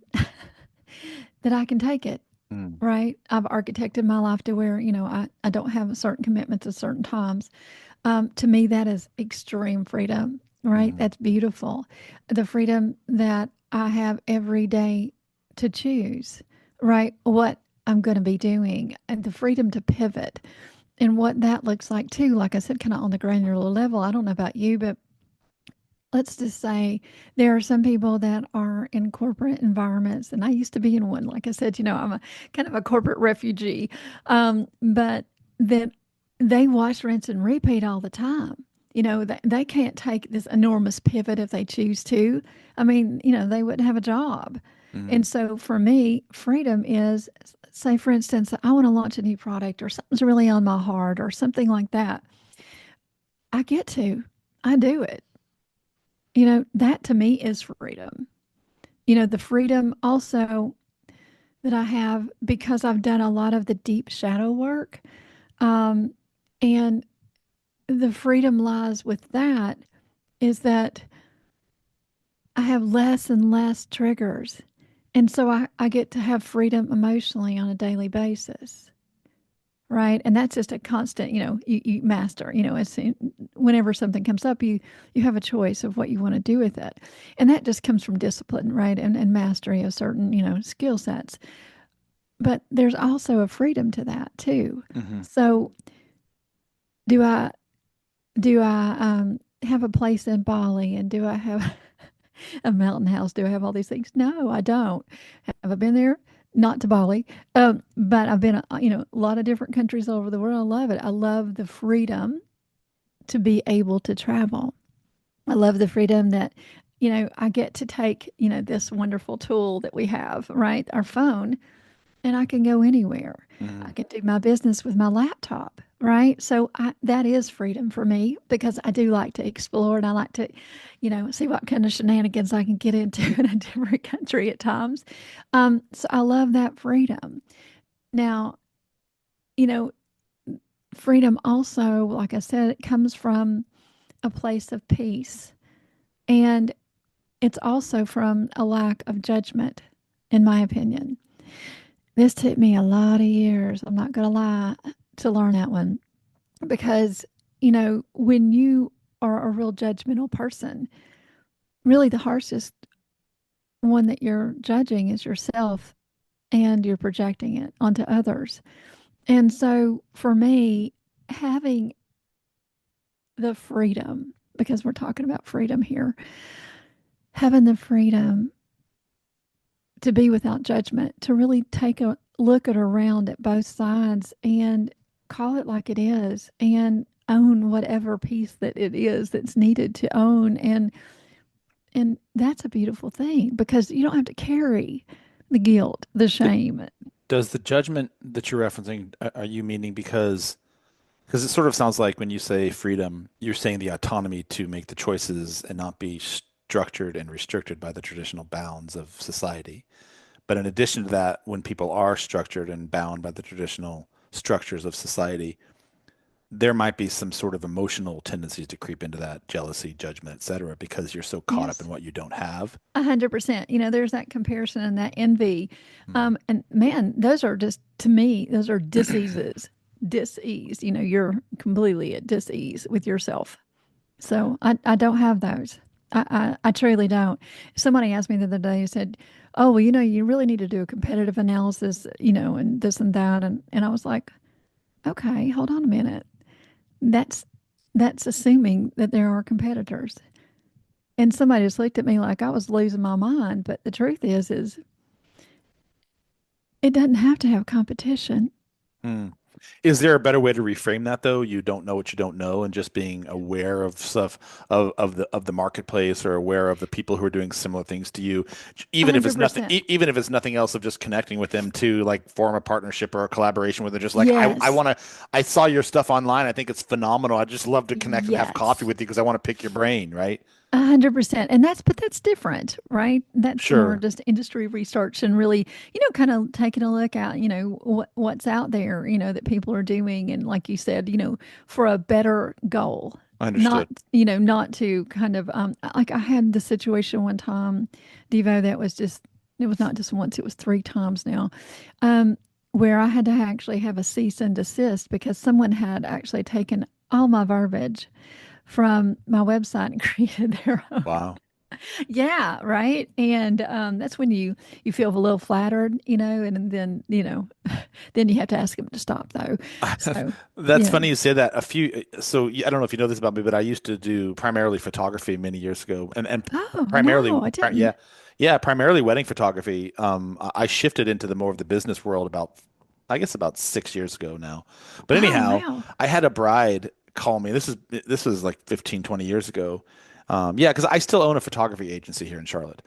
that I can take it, Mm. right? I've architected my life to where, I don't have certain commitments at certain times. To me, that is extreme freedom, right? Mm. That's beautiful. The freedom that I have every day to choose, right? What I'm going to be doing, and the freedom to pivot, and what that looks like too. Like I said, kind of on the granular level. I don't know about you, but let's just say there are some people that are in corporate environments, and I used to be in one. Like I said, I'm a kind of a corporate refugee, but that they wash, rinse, and repeat all the time. They can't take this enormous pivot if they choose to. I mean, they wouldn't have a job. And Mm. so for me, freedom is, say, for instance, I want to launch a new product or something's really on my heart or something like that. I get to, I do it. That to me is freedom. The freedom also that I have because I've done a lot of the deep shadow work. Um, and the freedom lies with that is that I have less and less triggers. And so I get to have freedom emotionally on a daily basis. Right. And that's just a constant, you master, whenever something comes up, you have a choice of what you want to do with it. And that just comes from discipline, right? And mastery of certain, skill sets. But there's also a freedom to that too. Hmm. So do I, have a place in Bali and do I have a mountain house? Do I have all these things? No, I don't. Have I been there? Not to Bali, but I've been, a lot of different countries all over the world. I love it. I love the freedom to be able to travel. I love the freedom that, I get to take, this wonderful tool that we have, right? Our phone, and I can go anywhere. I Hmm. can do my business with my laptop, right? So that is freedom for me because I do like to explore and I like to, see what kind of shenanigans I can get into in a different country at times. So I love that freedom. Now, you know, freedom also, like I said, it comes from a place of peace. And it's also from a lack of judgment, in my opinion. This took me a lot of years, I'm not going to lie, to learn that one because, when you are a real judgmental person, really the harshest one that you're judging is yourself and you're projecting it onto others. And so for me, having the freedom, because we're talking about freedom here, having the freedom to be without judgment, to really take a look at around at both sides and call it like it is and own whatever piece that it is that's needed to own And that's a beautiful thing because you don't have to carry the guilt, the D- shame. Does the judgment that you're referencing, are you meaning because it sort of sounds like when you say freedom, you're saying the autonomy to make the choices and not be structured and restricted by the traditional bounds of society. But in addition to that, when people are structured and bound by the traditional structures of society, there might be some sort of emotional tendencies to creep into that jealousy, judgment, et cetera, because you're so caught up in Yes. what you don't have. 100%. There's that comparison and that envy. Hmm. And man, those are just, to me, those are diseases. Disease. You're completely at dis-ease with yourself. So I don't have those. I truly don't. Somebody asked me the other day, said, "Oh, well, you really need to do a competitive analysis, and this and that." And I was like, okay, hold on a minute. That's that's assuming that there are competitors. And somebody just looked at me like I was losing my mind. But the truth is it doesn't have to have competition. Hmm. Is there a better way to reframe that though? You don't know what you don't know, and just being aware of stuff of the marketplace or aware of the people who are doing similar things to you, even if it's nothing, 100%. even if it's nothing else of just connecting with them to like form a partnership or a collaboration with them. Just like I Yes. want to, I saw your stuff online. I think it's phenomenal. I just love to connect and have coffee Yes. with you because I want to pick your brain, right? 100%. And but that's different, right? That's more Sure, just industry research and really, kind of taking a look at, what's out there, that people are doing. And like you said, for a better goal, not, understood. not to kind of, like I had the situation one time, Devo, it was not just once, it was three times now, um, where I had to actually have a cease and desist because someone had actually taken all my verbiage from my website and created their own. Wow. Yeah, right. And that's when you feel a little flattered, and then then you have to ask them to stop though. So That's yeah. funny you say that. I don't know if you know this about me, but I used to do primarily photography many years ago, and Oh primarily, no, I yeah, didn't. yeah, primarily wedding photography. I shifted into the more of the business world I guess about 6 years ago now. But Oh anyhow, wow. I had a bride call me. This was like 15, 20 years ago. Yeah, because I still own a photography agency here in Charlotte.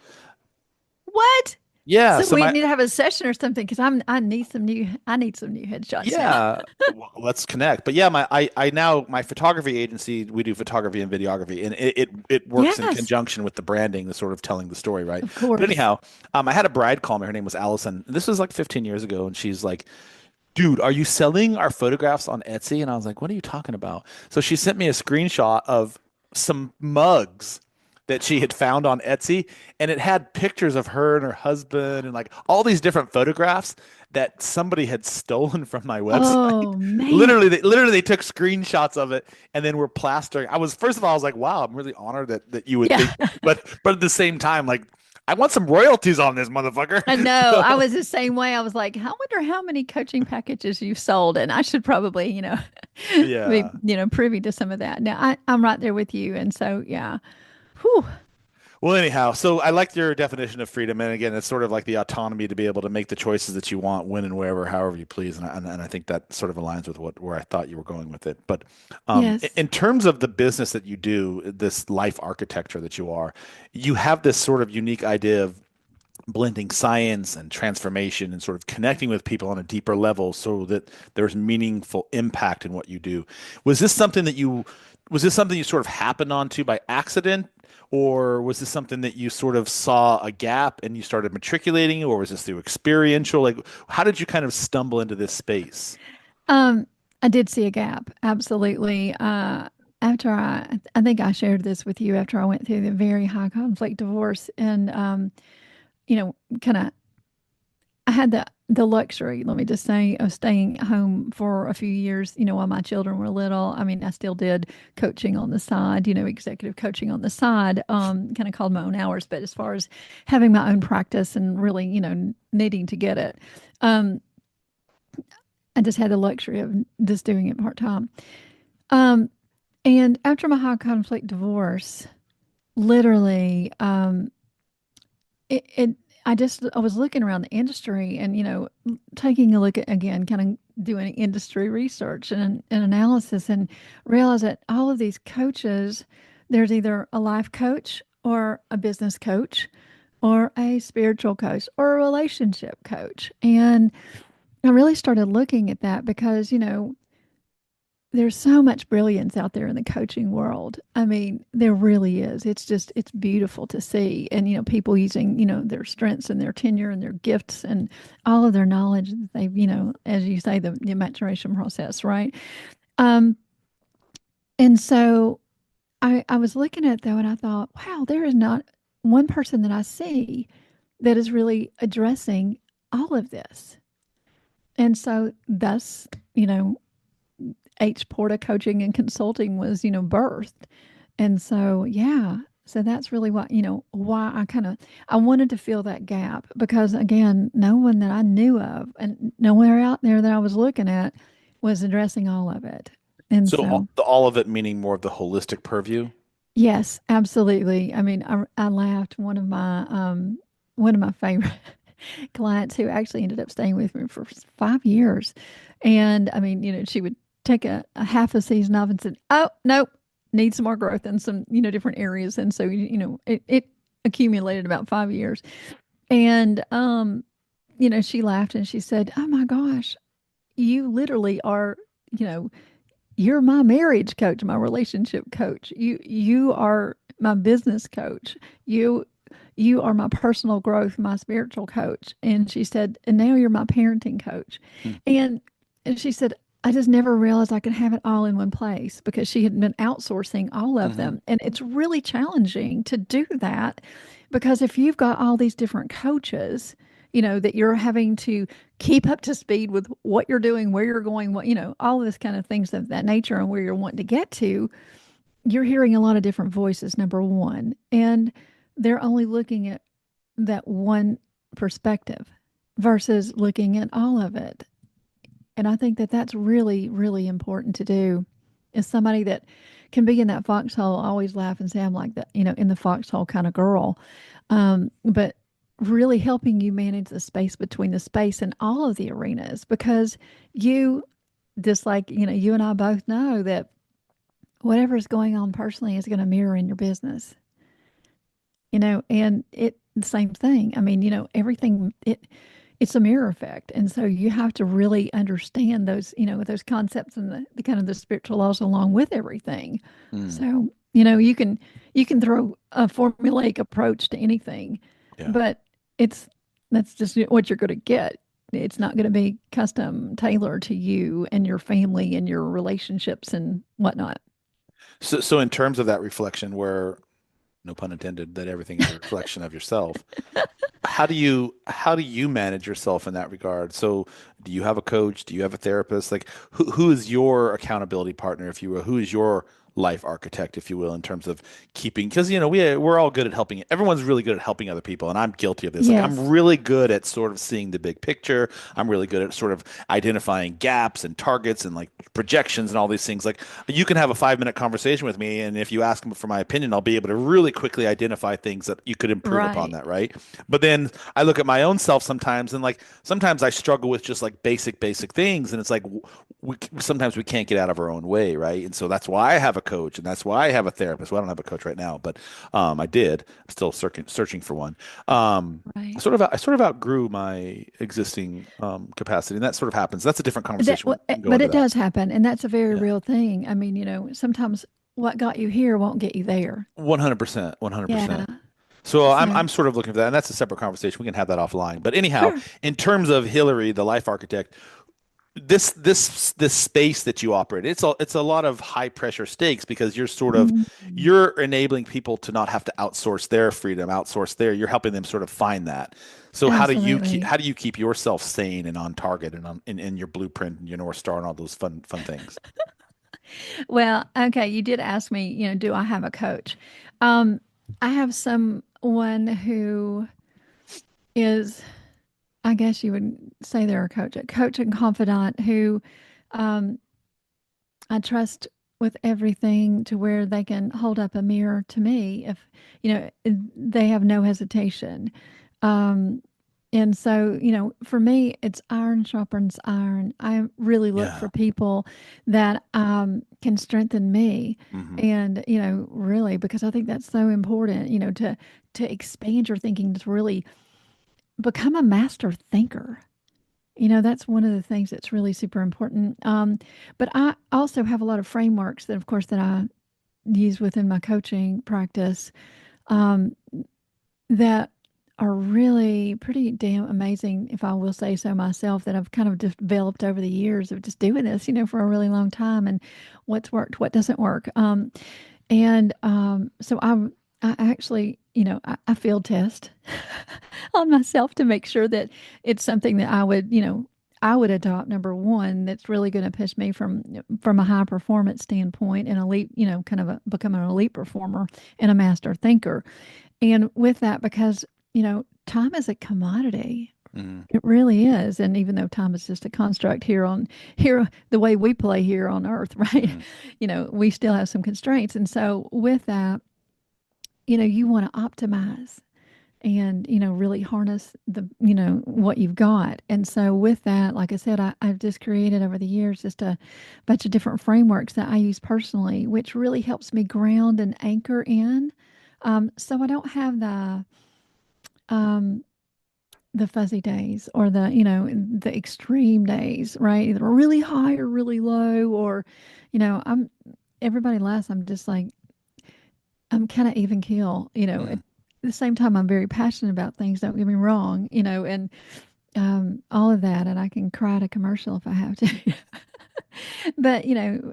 What? Yeah, So so we my need to have a session or something because I need some new headshots now. Yeah, well, let's connect. But yeah, I now my photography agency, we do photography and videography, and it works in Yes, conjunction with the branding, the sort of telling the story, right? of But course. anyhow, I had a bride call me. Her name was Allison. This was like 15 years ago, and she's like, "Dude, are you selling our photographs on Etsy?" And I was like, "What are you talking about?" So she sent me a screenshot of some mugs that she had found on Etsy, and it had pictures of her and her husband and like all these different photographs that somebody had stolen from my website. Oh man. Literally they took screenshots of it and then were plastering. I was first of all I was like, "Wow, I'm really honored that you would Yeah. think," but at the same time like I want some royalties on this motherfucker. I know. I So, was the same way. I was like, I wonder how many coaching packages you've sold. And I should probably, be, yeah. privy to some of that. Now I'm right there with you. And so, yeah. Whew. Well, anyhow, so I liked your definition of freedom, and again, it's sort of like the autonomy to be able to make the choices that you want, when and wherever, however you please, and I think that sort of aligns with what where I thought you were going with it. But Yes. in terms of the business that you do, this life architecture that you are, you have this sort of unique idea of blending science and transformation and sort of connecting with people on a deeper level so that there's meaningful impact in what you do. Was this something that you was this something you sort of happened onto by accident, or was this something that you sort of saw a gap and you started matriculating, or was this through experiential? Like, how did you kind of stumble into this space? Um, I did see a gap. Absolutely. After I think I shared this with you after I went through the very high conflict divorce and, kind of I had the luxury, let me just say, of staying home for a few years, while my children were little. I mean, I still did coaching on the side, executive coaching on the side, kind of called my own hours. But as far as having my own practice and really, needing to get it, um, I just had the luxury of just doing it part time. Um, and after my high conflict divorce, literally, it I was looking around the industry and taking a look at, again, kind of doing industry research and analysis, and realized that all of these coaches, there's either a life coach or a business coach or a spiritual coach or a relationship coach. And I really started looking at that because, there's so much brilliance out there in the coaching world. I mean, there really is. It's beautiful to see. And, people using, their strengths and their tenure and their gifts and all of their knowledge that they've, as you say, the maturation process, right? Um, and so I was looking at it though, and I thought, wow, there is not one person that I see that is really addressing all of this. And so thus, you know, H Porta Coaching and Consulting was, birthed. And so, yeah, so that's really what, why I wanted to fill that gap because again, no one that I knew of and nowhere out there that I was looking at was addressing all of it. And So so, all of it meaning more of the holistic purview. yes, absolutely. I mean, I laughed. One of my favorite clients who actually ended up staying with me for 5 years, and I mean, she would take a half a season off and said, "Oh, nope, need some more growth in some different areas," and so it accumulated about 5 years, and she laughed and she said, "Oh my gosh, you literally are." You know, you're my marriage coach, my relationship coach. You are my business coach. You are my personal growth, my spiritual coach. And she said, and now you're my parenting coach. Hmm. And and she said, I just never realized I could have it all in one place because she had been outsourcing all of Hmm. them. And it's really challenging to do that because if you've got all these different coaches, that you're having to keep up to speed with what you're doing, where you're going, all this kind of things of that nature and where you're wanting to get to, you're hearing a lot of different voices, number one. And they're only looking at that one perspective versus looking at all of it. And I think that that's really, really important to do. Is somebody that can be in that foxhole, always laugh and say, I'm like that, in the foxhole kind of girl. But really helping you manage the space between the space and all of the arenas because you, just like, you and I both know that whatever is going on personally is going to mirror in your business, and the same thing. I mean, everything, it's a mirror effect. And so you have to really understand those, those concepts and the kind of the spiritual laws along with everything. Mm. So, you can throw a formulaic approach to anything, Yeah. but it's that's just what you're going to get. It's not going to be custom tailored to you and your family and your relationships and whatnot. So in terms of that reflection, where no pun intended, that everything is a reflection of yourself. How do you manage yourself in that regard? So do you have a coach? Do you have a therapist? Like who is your accountability partner, if you will? Who is your life architect, if you will, in terms of keeping, because we're all good at helping. Everyone's really good at helping other people, and I'm guilty of this. Like I'm Yes, really good at sort of seeing the big picture. I'm really good at sort of identifying gaps and targets and like projections and all these things. Like you can have a 5 minute conversation with me, and if you ask me for my opinion, I'll be able to really quickly identify things that you could improve upon right. that, right? But then I look at my own self sometimes, and like sometimes I struggle with just like basic things, and it's like sometimes we can't get out of our own way, right? And so that's why I have a coach, and that's why I have a therapist. Well, I don't have a coach right now, but I did. I'm still searching for one. Right. I sort of outgrew my existing capacity, and that sort of happens. That's a different That, conversation. We can go but into it that. does happen, and that's a very Yeah. real thing. I mean, sometimes what got you here won't get you there. 100%, Yeah. 100%. So I'm So, I'm sort of looking for that, and that's a separate conversation. We can have that offline. But anyhow, sure. in terms of Hillary, the life architect, this space that you operate, it's a lot of high pressure stakes because Mhm. you're enabling people to not have to outsource their freedom, outsource you're helping them sort of find that. So Absolutely. how do you keep yourself sane and on target and in your blueprint and your North Star and all those fun things? Well, okay, you did ask me, do I have a coach? Um, I have someone who is, I guess you would say they're a coach and confidant who um, I trust with everything to where they can hold up a mirror to me if, they have no hesitation. Um, And so, for me, it's iron sharpens iron. I really look for Yeah. people that can strengthen me. Hmm. And, really, because I think that's so important, to expand your thinking, to really become a master thinker. That's one of the things that's really super important. But I also have a lot of frameworks that, of course, that I use within my coaching practice, um, that are really pretty damn amazing, if I will say so myself, that I've kind of developed over the years of just doing this, for a really long time, and what's worked, what doesn't work. So I actually, I field test on myself to make sure that it's something that I would adopt. Number one, that's really going to push me from a high performance standpoint and elite, kind of become an elite performer and a master thinker. And with that, because, time is a commodity. Hmm. It really is. And even though time is just a construct here, the way we play here on earth, right? Hmm. We still have some constraints. And so with that, you want to optimize and, really harness what you've got. And so with that, like I said, I've just created over the years just a bunch of different frameworks that I use personally, which really helps me ground and anchor in. So I don't have um, the fuzzy days or the extreme days, right? Either really high or really low, or, I'm everybody laughs. I'm just like, I'm kind of even keel, at the same time, I'm very passionate about things. Don't get me wrong, and all of that. And I can cry at a commercial if I have to. But,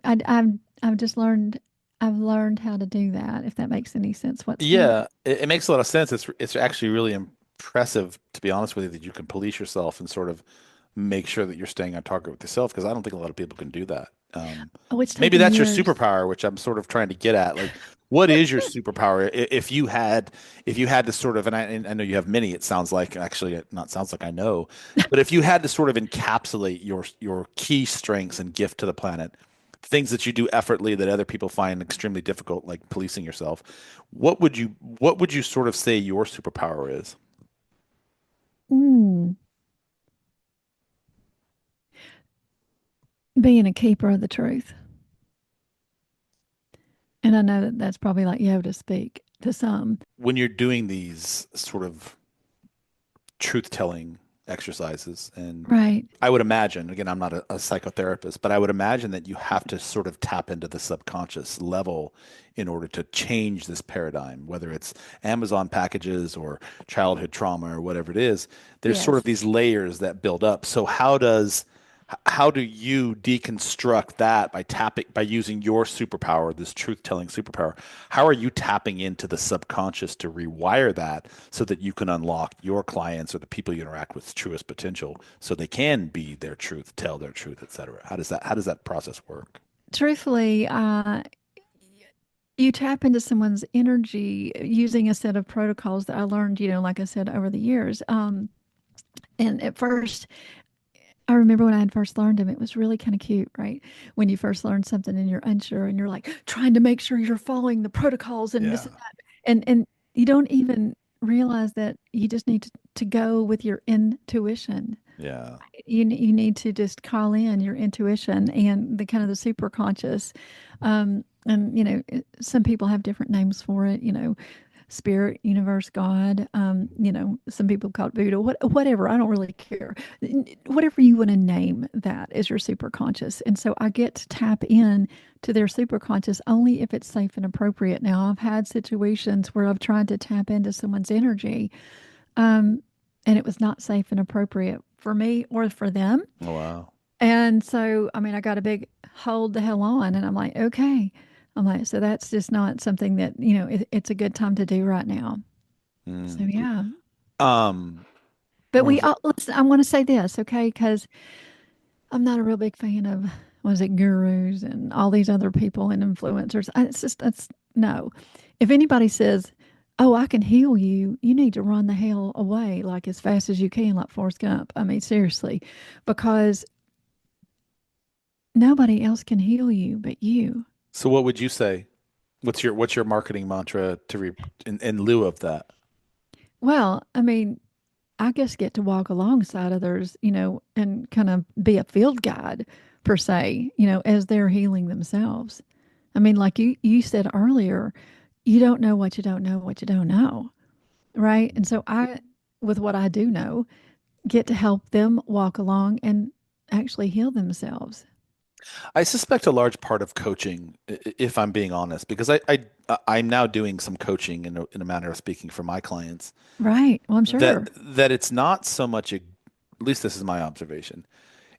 I've just I've learned how to do that, if that makes any sense whatsoever. Yeah, it makes a lot of sense. It's actually really impressive, to be honest with you, that you can police yourself and sort of make sure that you're staying on target with yourself, because I don't think a lot of people can do that. Oh, it's Maybe taken that's your years. superpower, which I'm sort of trying to get at. Like, what is your superpower? If you had to sort of, and I know you have many, it sounds like, actually, not sounds like, I know, but if you had to sort of encapsulate your key strengths and gift to the planet, things that you do effortlessly that other people find extremely difficult, like policing yourself, what would you sort of say your superpower is? Mm, being a keeper of the truth. And I know that that's probably like Yoda speak to some. When you're doing these sort of truth telling exercises, and Right. I would imagine, again, I'm not a psychotherapist, but I would imagine that you have to sort of tap into the subconscious level in order to change this paradigm, whether it's Amazon packages or childhood trauma or whatever it is. There's sort of Yes. these layers that build up. So how do you deconstruct that by using your superpower, this truth-telling superpower? How are you tapping into the subconscious to rewire that so that you can unlock your clients or the people you interact with's truest potential so they can be their truth, tell their truth, etc.? How does that process work? Truthfully, you tap into someone's energy using a set of protocols that I learned, like I said, over the years. And at first, I remember when I had first learned them, it was really kind of cute, right? When you first learn something and you're unsure and you're like trying to make sure you're following the protocols and this Yeah. and that. And you don't even realize that you just need to go with your intuition. Yeah. You need to just call in your intuition and the kind of the super conscious. And some people have different names for it, spirit, universe, God. Some people call it Buddha, whatever. I don't really care. Whatever you want to name that is your super conscious. And so I get to tap in to their super conscious only if it's safe and appropriate. Now, I've had situations where I've tried to tap into someone's energy, um, and it was not safe and appropriate for me or for them. Oh, wow. And so, I mean, I got a big hold the hell on, and I'm like, okay. I'm like, so that's just not something that, it's a good time to do right now. So, Mm. yeah. Um, But what was it? listen, I want to say this, okay? Because I'm not a real big fan of, was it gurus and all these other people and influencers. It's just, that's no. If anybody says, oh, I can heal you, you need to run the hell away like as fast as you can, like Forrest Gump. I mean, seriously, because nobody else can heal you but you. So what would you say? What's your marketing mantra in lieu of that? Well, I mean, I guess get to walk alongside others, and kind of be a field guide per se, as they're healing themselves. I mean, like you said earlier, you don't know what you don't know what you don't know, right? And so I, with what I do know, get to help them walk along and actually heal themselves. I suspect a large part of coaching, if I'm being honest, because I'm now doing some coaching in a manner of speaking for my clients, Right. Well, I'm that sure. that it's not so much at least this is my observation.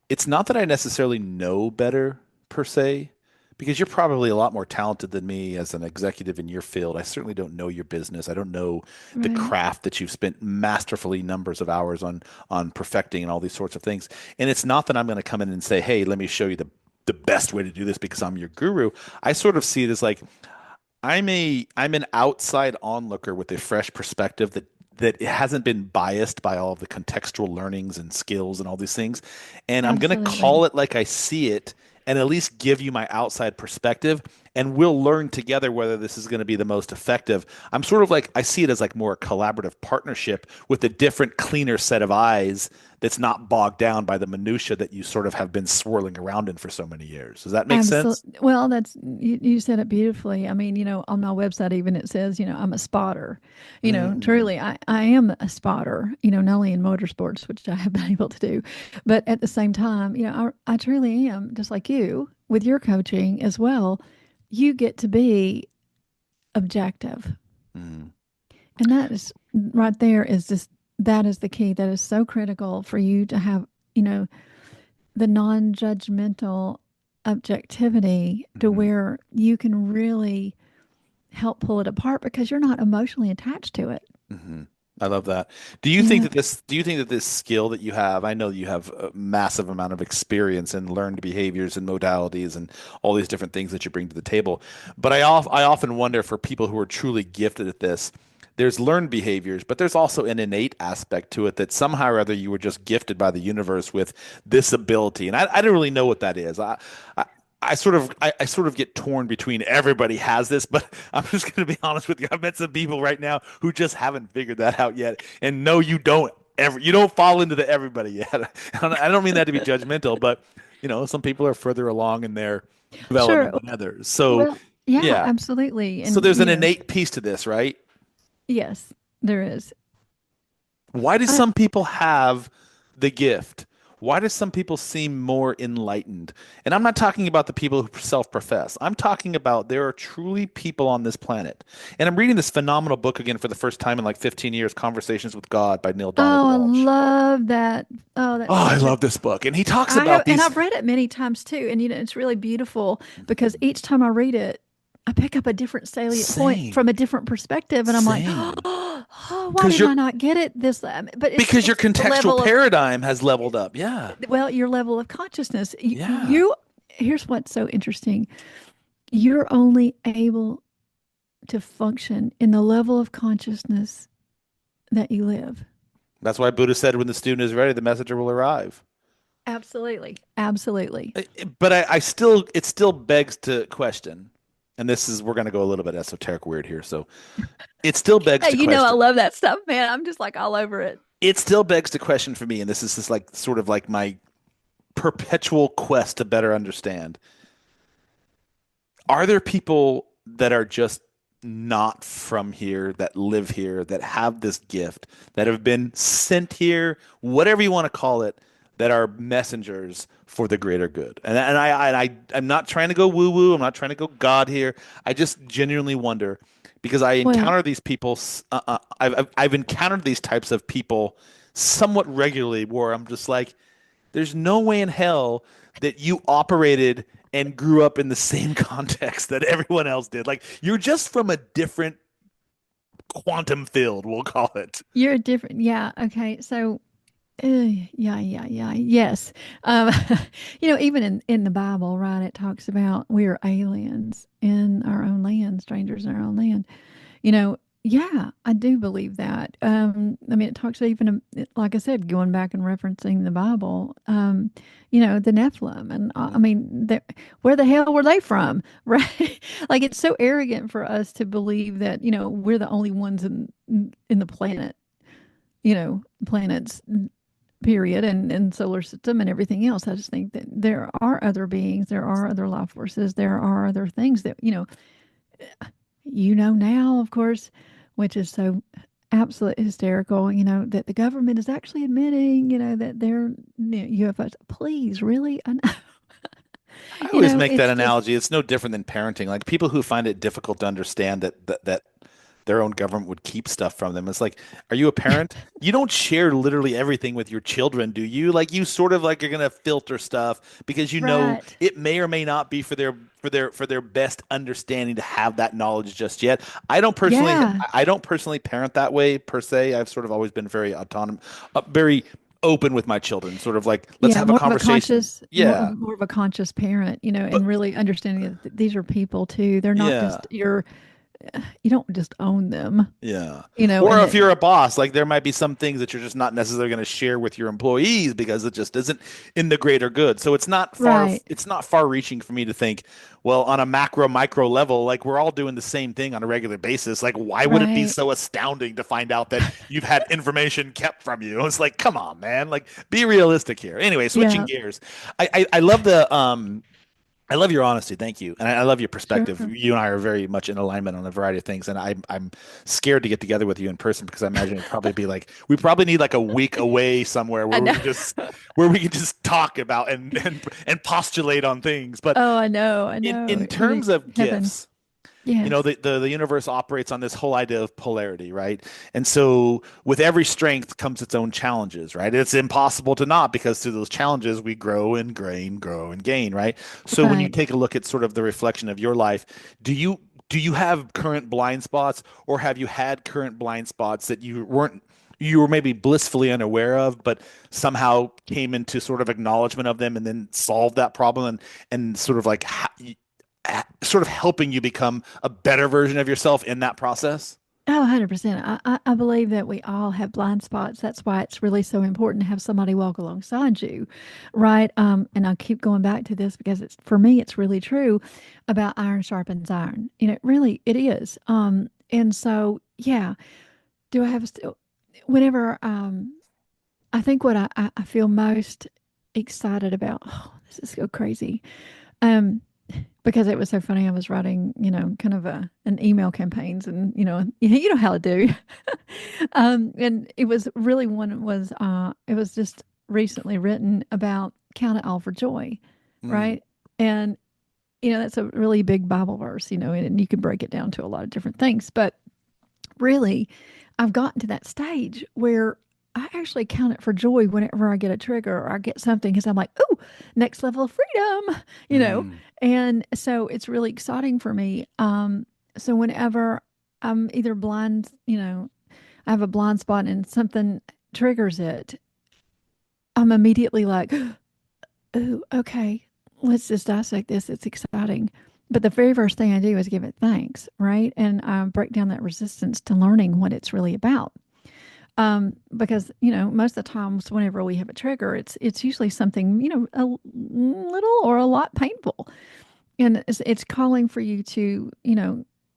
It's not that I necessarily know better per se, because you're probably a lot more talented than me as an executive in your field. I certainly don't know your business. I don't know the Right. craft that you've spent masterfully numbers of hours on perfecting and all these sorts of things. And it's not that I'm going to come in and say, "Hey, let me show you the best way to do this because I'm your guru." I sort of see it as like I'm an outside onlooker with a fresh perspective that it hasn't been biased by all of the contextual learnings and skills and all these things. And I'm going to Absolutely. call it like I see it and at least give you my outside perspective. And we'll learn together whether this is going to be the most effective. I'm sort of like, I see it as like more a collaborative partnership with a different, cleaner set of eyes that's not bogged down by the minutia that you sort of have been swirling around in for so many years. Does that make sense? Absolutely. Well, that's you said it beautifully. I mean, on my website even it says, I'm a spotter. Mm, Truly I am a spotter, not only in motorsports, which I have been able to do, but at the same time, I truly am just like you with your coaching as well. You get to be objective. mm, And that is right there is just that is the key. That is so critical for you to have, the non-judgmental objectivity to mhm. where you can really help pull it apart because you're not emotionally attached to it. Hmm. I love that. Yeah. Do you think that this skill that you have, I know you have a massive amount of experience in learned behaviors and modalities and all these different things that you bring to the table. But I often wonder for people who are truly gifted at this, there's learned behaviors, but there's also an innate aspect to it that somehow or other you were just gifted by the universe with this ability. And I don't really know what that is. I I sort of get torn between everybody has this, but I'm just going to be honest with you. I've met some people right now who just haven't figured that out yet. And no, you don't ever, you don't fall into the everybody yet. I don't mean that to be judgmental, but some people are further along in their Sure. development than others. So, Well, yeah, yeah. absolutely. So And, there's an innate piece to this, right? yes, there is. Why do I, some people have the gift? Why do some people seem more enlightened? And I'm not talking about the people who self-profess. I'm talking about there are truly people on this planet. And I'm reading this phenomenal book again for the first time in like 15 years, Conversations with God by Neil Donald oh, I Walsh. love that. Oh, Oh, that's I such a love this book. And he talks I have, about and these. I've read it many times too. And it's really beautiful because Mhm. each time I read it, I pick up a different salient point Same, from a different perspective, and I'm like, same. oh, why Because did your I not get it this? But because your it's the contextual level of paradigm has leveled up. Yeah. well, your level of consciousness. Yeah. Here's what's so interesting. You're only able to function in the level of consciousness that you live. That's why Buddha said when the student is ready, the messenger will arrive. Absolutely, absolutely. But I still it still begs to question, and this is we're going to go a little bit esoteric weird here. So it still begs Hey, to I question. love that stuff, man. I'm just like all over it. It still begs to question for me, and this is just like sort of like my perpetual quest to better understand. Are there people that are just not from here, that live here, that have this gift, that have been sent here, whatever you want to call it, that are messengers for the greater good? I'm not trying to go woo woo. I'm not trying to go God here. I just genuinely wonder because I Well, encounter these people. I've encountered these types of people somewhat regularly where I'm just like, there's no way in hell that you operated and grew up in the same context that everyone else did. Like you're just from a different quantum field, we'll call it. you're different. Yeah. Okay. So, yeah. Yes. Um, even in the Bible, right, it talks about we're aliens in our own land, strangers in our own land. Yeah, I do believe that. I mean, it talks even, like I said, going back and referencing the Bible, the Nephilim. And I Mm. mean, where the hell were they from? Right? Like, it's so arrogant for us to believe that, we're the only ones in the planet. planets, period, and solar system and everything else. I just think that there are other beings, there are other life forces, there are other things that, now, of course, which is so absolute hysterical, that the government is actually admitting, that they're UFOs. Please, really? I know. I always make that It's just analogy. It's no different than parenting. Like people who find it difficult to understand that their own government would keep stuff from them. It's like, are you a parent? You don't share literally everything with your children, do you? Like you sort of like you're gonna filter stuff because you know right. it may or may not be for their best understanding to have that knowledge just yet. Yeah. I don't personally parent that way per se. I've sort of always been very autonomous, very open with my children, sort of like let's Yeah, have a more of a conversation. conscious, Yeah. more of a conscious parent, But and really understanding that these are people too. They're not yeah. just you don't just own them, Yeah. and Or if that, you're a boss, like there might be some things that you're just not necessarily going to share with your employees because it just isn't in the greater good. So right, it's not far reaching for me to think, well, on a macro micro level, like we're all doing the same thing on a regular basis. Like why would it be right. so astounding to find out that you've had information kept from you? It's like, come on, man. Like be realistic here. Anyway, switching Yeah, gears. I love the I love your honesty. Thank you. And I love your perspective. sure. You and I are very much in alignment on a variety of things. And I'm scared to get together with you in person because I imagine it'd probably be like, we probably need like a week away somewhere I know. where we can just talk about and postulate on things. But Oh, I know, I know. in It would be terms of heaven. gifts, Yes. the universe operates on this whole idea of polarity, right? And so with every strength comes its own challenges, right? It's impossible to not because through those challenges we grow and gain, right? So when you Right. take a look at sort of the reflection of your life, do you have current blind spots or have you had current blind spots that you were maybe blissfully unaware of, but somehow came into sort of acknowledgement of them and then solved that problem and sort of like sort of helping you become a better version of yourself in that process? Oh, 100%. I believe that we all have blind spots. That's why it's really so important to have somebody walk alongside you, right? And I keep going back to this because it's for me, it's really true about iron sharpens iron. Really, it is. And so, yeah, do I have still, whenever, I think what I feel most excited about, oh, this is so crazy. Um, because it was so funny. I was writing, kind of an email campaigns, and you know how to do. And it was really one was it was just recently written about count it all for joy, Mm, right? And that's a really big Bible verse, and you can break it down to a lot of different things, but really, I've gotten to that stage where I actually count it for joy whenever I get a trigger or I get something because I'm like, oh, next level of freedom, you know? mm, And so it's really exciting for me. So whenever I'm either blind, I have a blind spot and something triggers it, I'm immediately like, oh, okay, let's just dissect this. It's exciting. But the very first thing I do is give it thanks, right? And break down that resistance to learning what it's really about. Because most of the times whenever we have a trigger, it's usually something a little or a lot painful, and it's calling for you to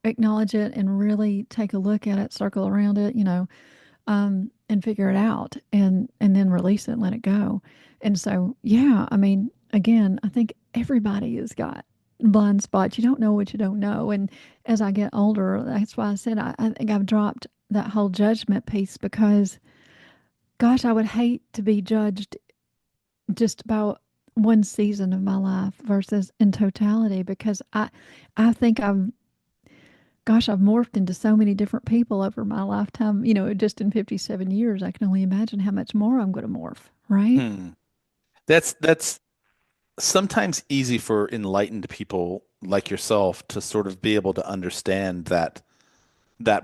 acknowledge it and really take a look at it, circle around it, and figure it out, and then release it and let it go. And so, yeah, I mean, again, I think everybody has got blind spots. You don't know what you don't know. And as I get older, that's why I said I think I've dropped that whole judgment piece because, gosh, I would hate to be judged just about one season of my life versus in totality because I think I've morphed into so many different people over my lifetime, just in 57 years. I can only imagine how much more I'm going to morph, right? hmm. That's sometimes easy for enlightened people like yourself to sort of be able to understand that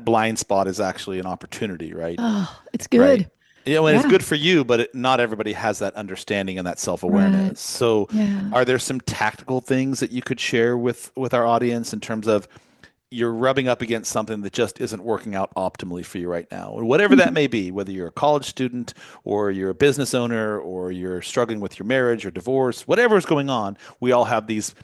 blind spot is actually an opportunity, right? Oh, it's Right. good. And it's Yeah. good for you, but not everybody has that understanding and that Right. self-awareness. So, Yeah. are there some tactical things that you could share with our audience in terms of you're rubbing up against something that just isn't working out optimally for you right now, or whatever that Mhm. may be, whether you're a college student or you're a business owner or you're struggling with your marriage or divorce, whatever is going on, we all have these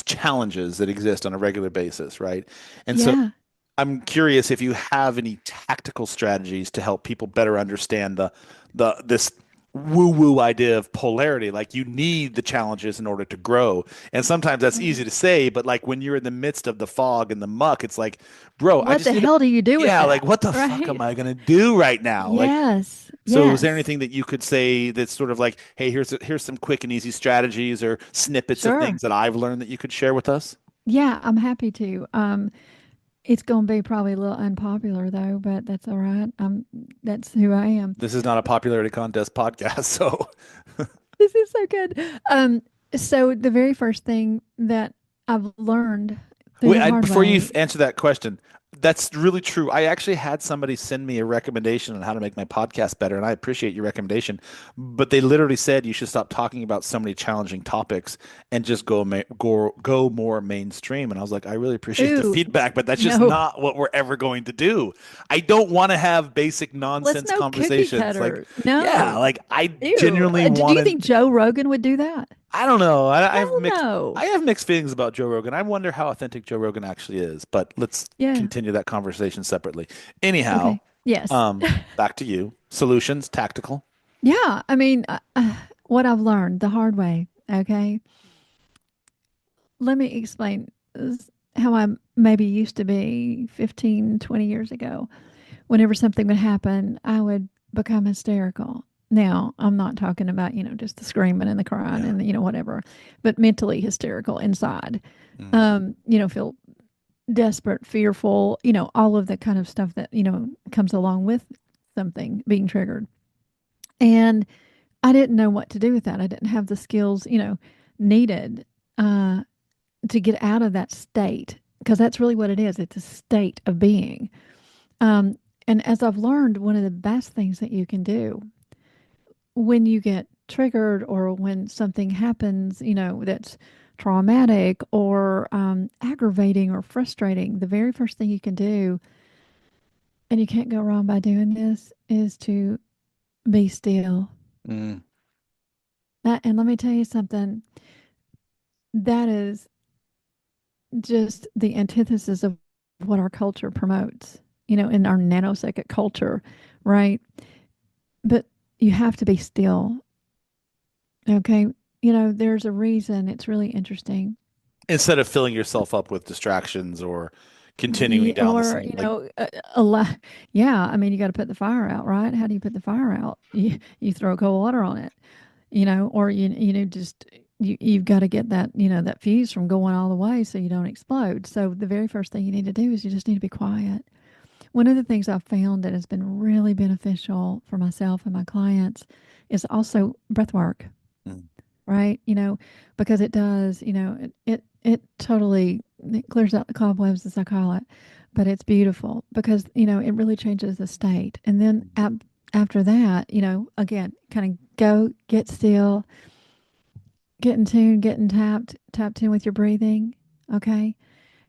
challenges that exist on a regular basis, right? And so Yeah. I'm curious if you have any tactical strategies to help people better understand the this woo-woo idea of polarity. Like you need the challenges in order to grow. And sometimes that's Right. easy to say, but like when you're in the midst of the fog and the muck, it's like, bro, I What just the need to, hell do you do with yeah, like that? what the fuck am Right. I gonna do right now? Like, Yes. so is there Yes. anything that you could say that's sort of like, hey, here's some quick and easy strategies or snippets of Sure. things that I've learned that you could share with us? Yeah, I'm happy to. It's going to be probably a little unpopular though, but that's all right. That's who I am. This is not a popularity contest podcast, so This is so good. So the very first thing that I've learned through wait, the hard before you way. answer that question, that's really true. I actually had somebody send me a recommendation on how to make my podcast better, and I appreciate your recommendation. But they literally said you should stop talking about so many challenging topics and just go more mainstream. And I was like, I really appreciate the Ooh, feedback, but that's just no, not what we're ever going to do. I don't want to have basic let's nonsense no cookie conversations. Like, cutter. yeah, No. like I Ew. genuinely Do want you to. think Joe Rogan would do that? I don't know. Hell no. I have mixed feelings about Joe Rogan. I wonder how authentic Joe Rogan actually is, but let's Yeah. continue that conversation separately. Anyhow, Okay. Yes. back to you. Solutions, tactical. Yeah. I mean, what I've learned the hard way. Okay. Let me explain how I maybe used to be 15, 20 years ago. Whenever something would happen, I would become hysterical. Now, I'm not talking about, just the screaming and the crying Yeah. and, whatever, but mentally hysterical inside. Mm, Feel desperate, fearful, all of the kind of stuff that, comes along with something being triggered. And I didn't know what to do with that. I didn't have the skills, needed uh, to get out of that state because that's really what it is. It's a state of being. Um, and as I've learned, one of the best things that you can do when you get triggered or when something happens, that's traumatic or aggravating or frustrating, the very first thing you can do, and you can't go wrong by doing this, is to be still. mm. And let me tell you something, that is just the antithesis of what our culture promotes, in our nanosecond culture, right? But you have to be still. Okay. There's a reason. It's really interesting. Instead of filling yourself up with distractions or continuing Yeah, down the or, same, like, a lot. Yeah. I mean, you got to put the fire out, right? How do you put the fire out? You throw cold water on it, or just you've got to get that, that fuse from going all the way so you don't explode. So the very first thing you need to do is you just need to be quiet. One of the things I've found that has been really beneficial for myself and my clients is also breath work, mm, right? Because it does, it totally it clears out the cobwebs, as I call it. But it's beautiful because, it really changes the state. And then mm. after that, again, kind of go get still, get in tune, getting tapped in with your breathing. Okay.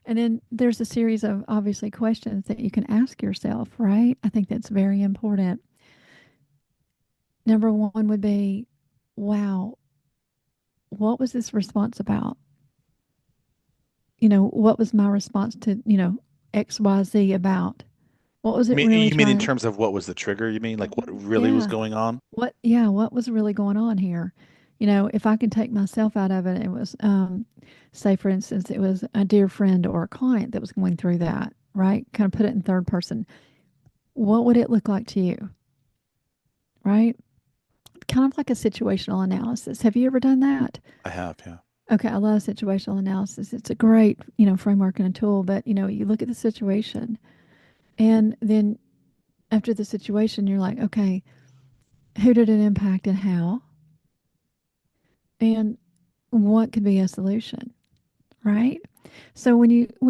And then there's a series of obviously questions that you can ask yourself, right? I think that's very important. Number one would be, wow, what was this response about? What was my response to, XYZ about? What was You it mean really you mean in trying? terms of what was the trigger? You mean like what really was Yeah. going on? What was really going on here? If I can take myself out of it, it was, say, for instance, it was a dear friend or a client that was going through that, right? Kind of put it in third person. What would it look like to you, right? Kind of like a situational analysis. Have you ever done that? I have, yeah. Okay, I love situational analysis. It's a great, framework and a tool, but you look at the situation and then after the situation, you're like, okay, who did it impact and how? And what could be a solution, right? So when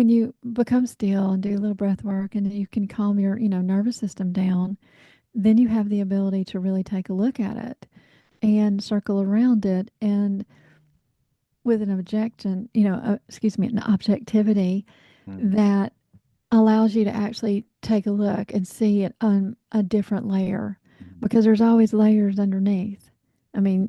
you become still and do a little breath work and you can calm your, nervous system down, then you have the ability to really take a look at it and circle around it and with an objection, excuse me, an objectivity Mm, that allows you to actually take a look and see it on a different layer mm, because there's always layers underneath. I mean,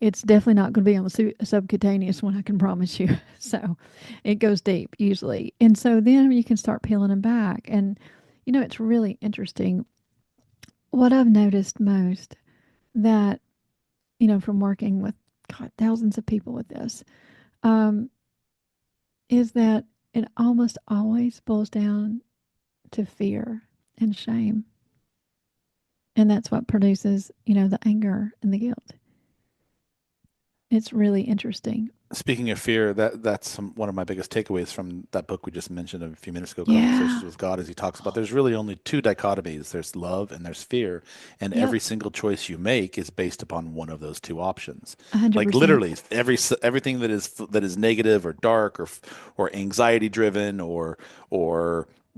It's definitely not going to be on the subcutaneous one, I can promise you. So it goes deep usually. And so then you can start peeling them back. And, it's really interesting. What I've noticed most that, from working with, God, thousands of people with this, um, is that it almost always boils down to fear and shame. And that's what produces, the anger and the guilt. It's really interesting. Speaking of fear, that's one of my biggest takeaways from that book we just mentioned a few minutes ago, Conversations Yeah. with God, as he talks about there's really only two dichotomies. There's love and there's fear, and Yep. every single choice you make is based upon one of those two options. Like 100%. literally, everything that is negative or dark or anxiety driven or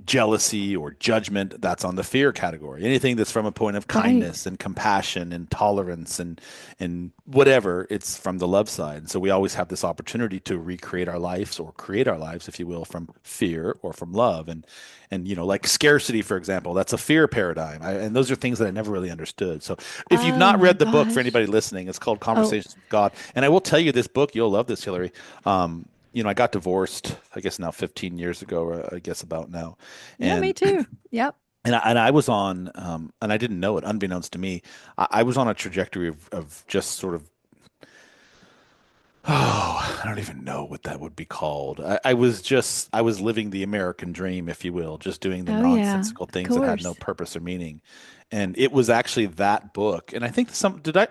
jealousy or judgment, that's on the fear category. Anything that's from a point of Right. kindness and compassion and tolerance and whatever, it's from the love side. And so we always have this opportunity to recreate our lives or create our lives, if you will, from fear or from love. And like scarcity, for example, that's a fear paradigm. And those are things that I never really understood. So if you've Oh not my read the book, for gosh. anybody listening, it's called Oh, Conversations with God. And I will tell you this book, you'll love this, Hillary. I got divorced, I guess now 15 years ago, or I guess about now. yeah, me And too. Yep. and I was on, and I didn't know it, unbeknownst to me, I was on a trajectory of just sort of, oh, I don't even know what that would be called. I was living the American dream, if you will, just doing the Oh yeah. nonsensical Of things that had no course. purpose or meaning. And it was actually that book. And I think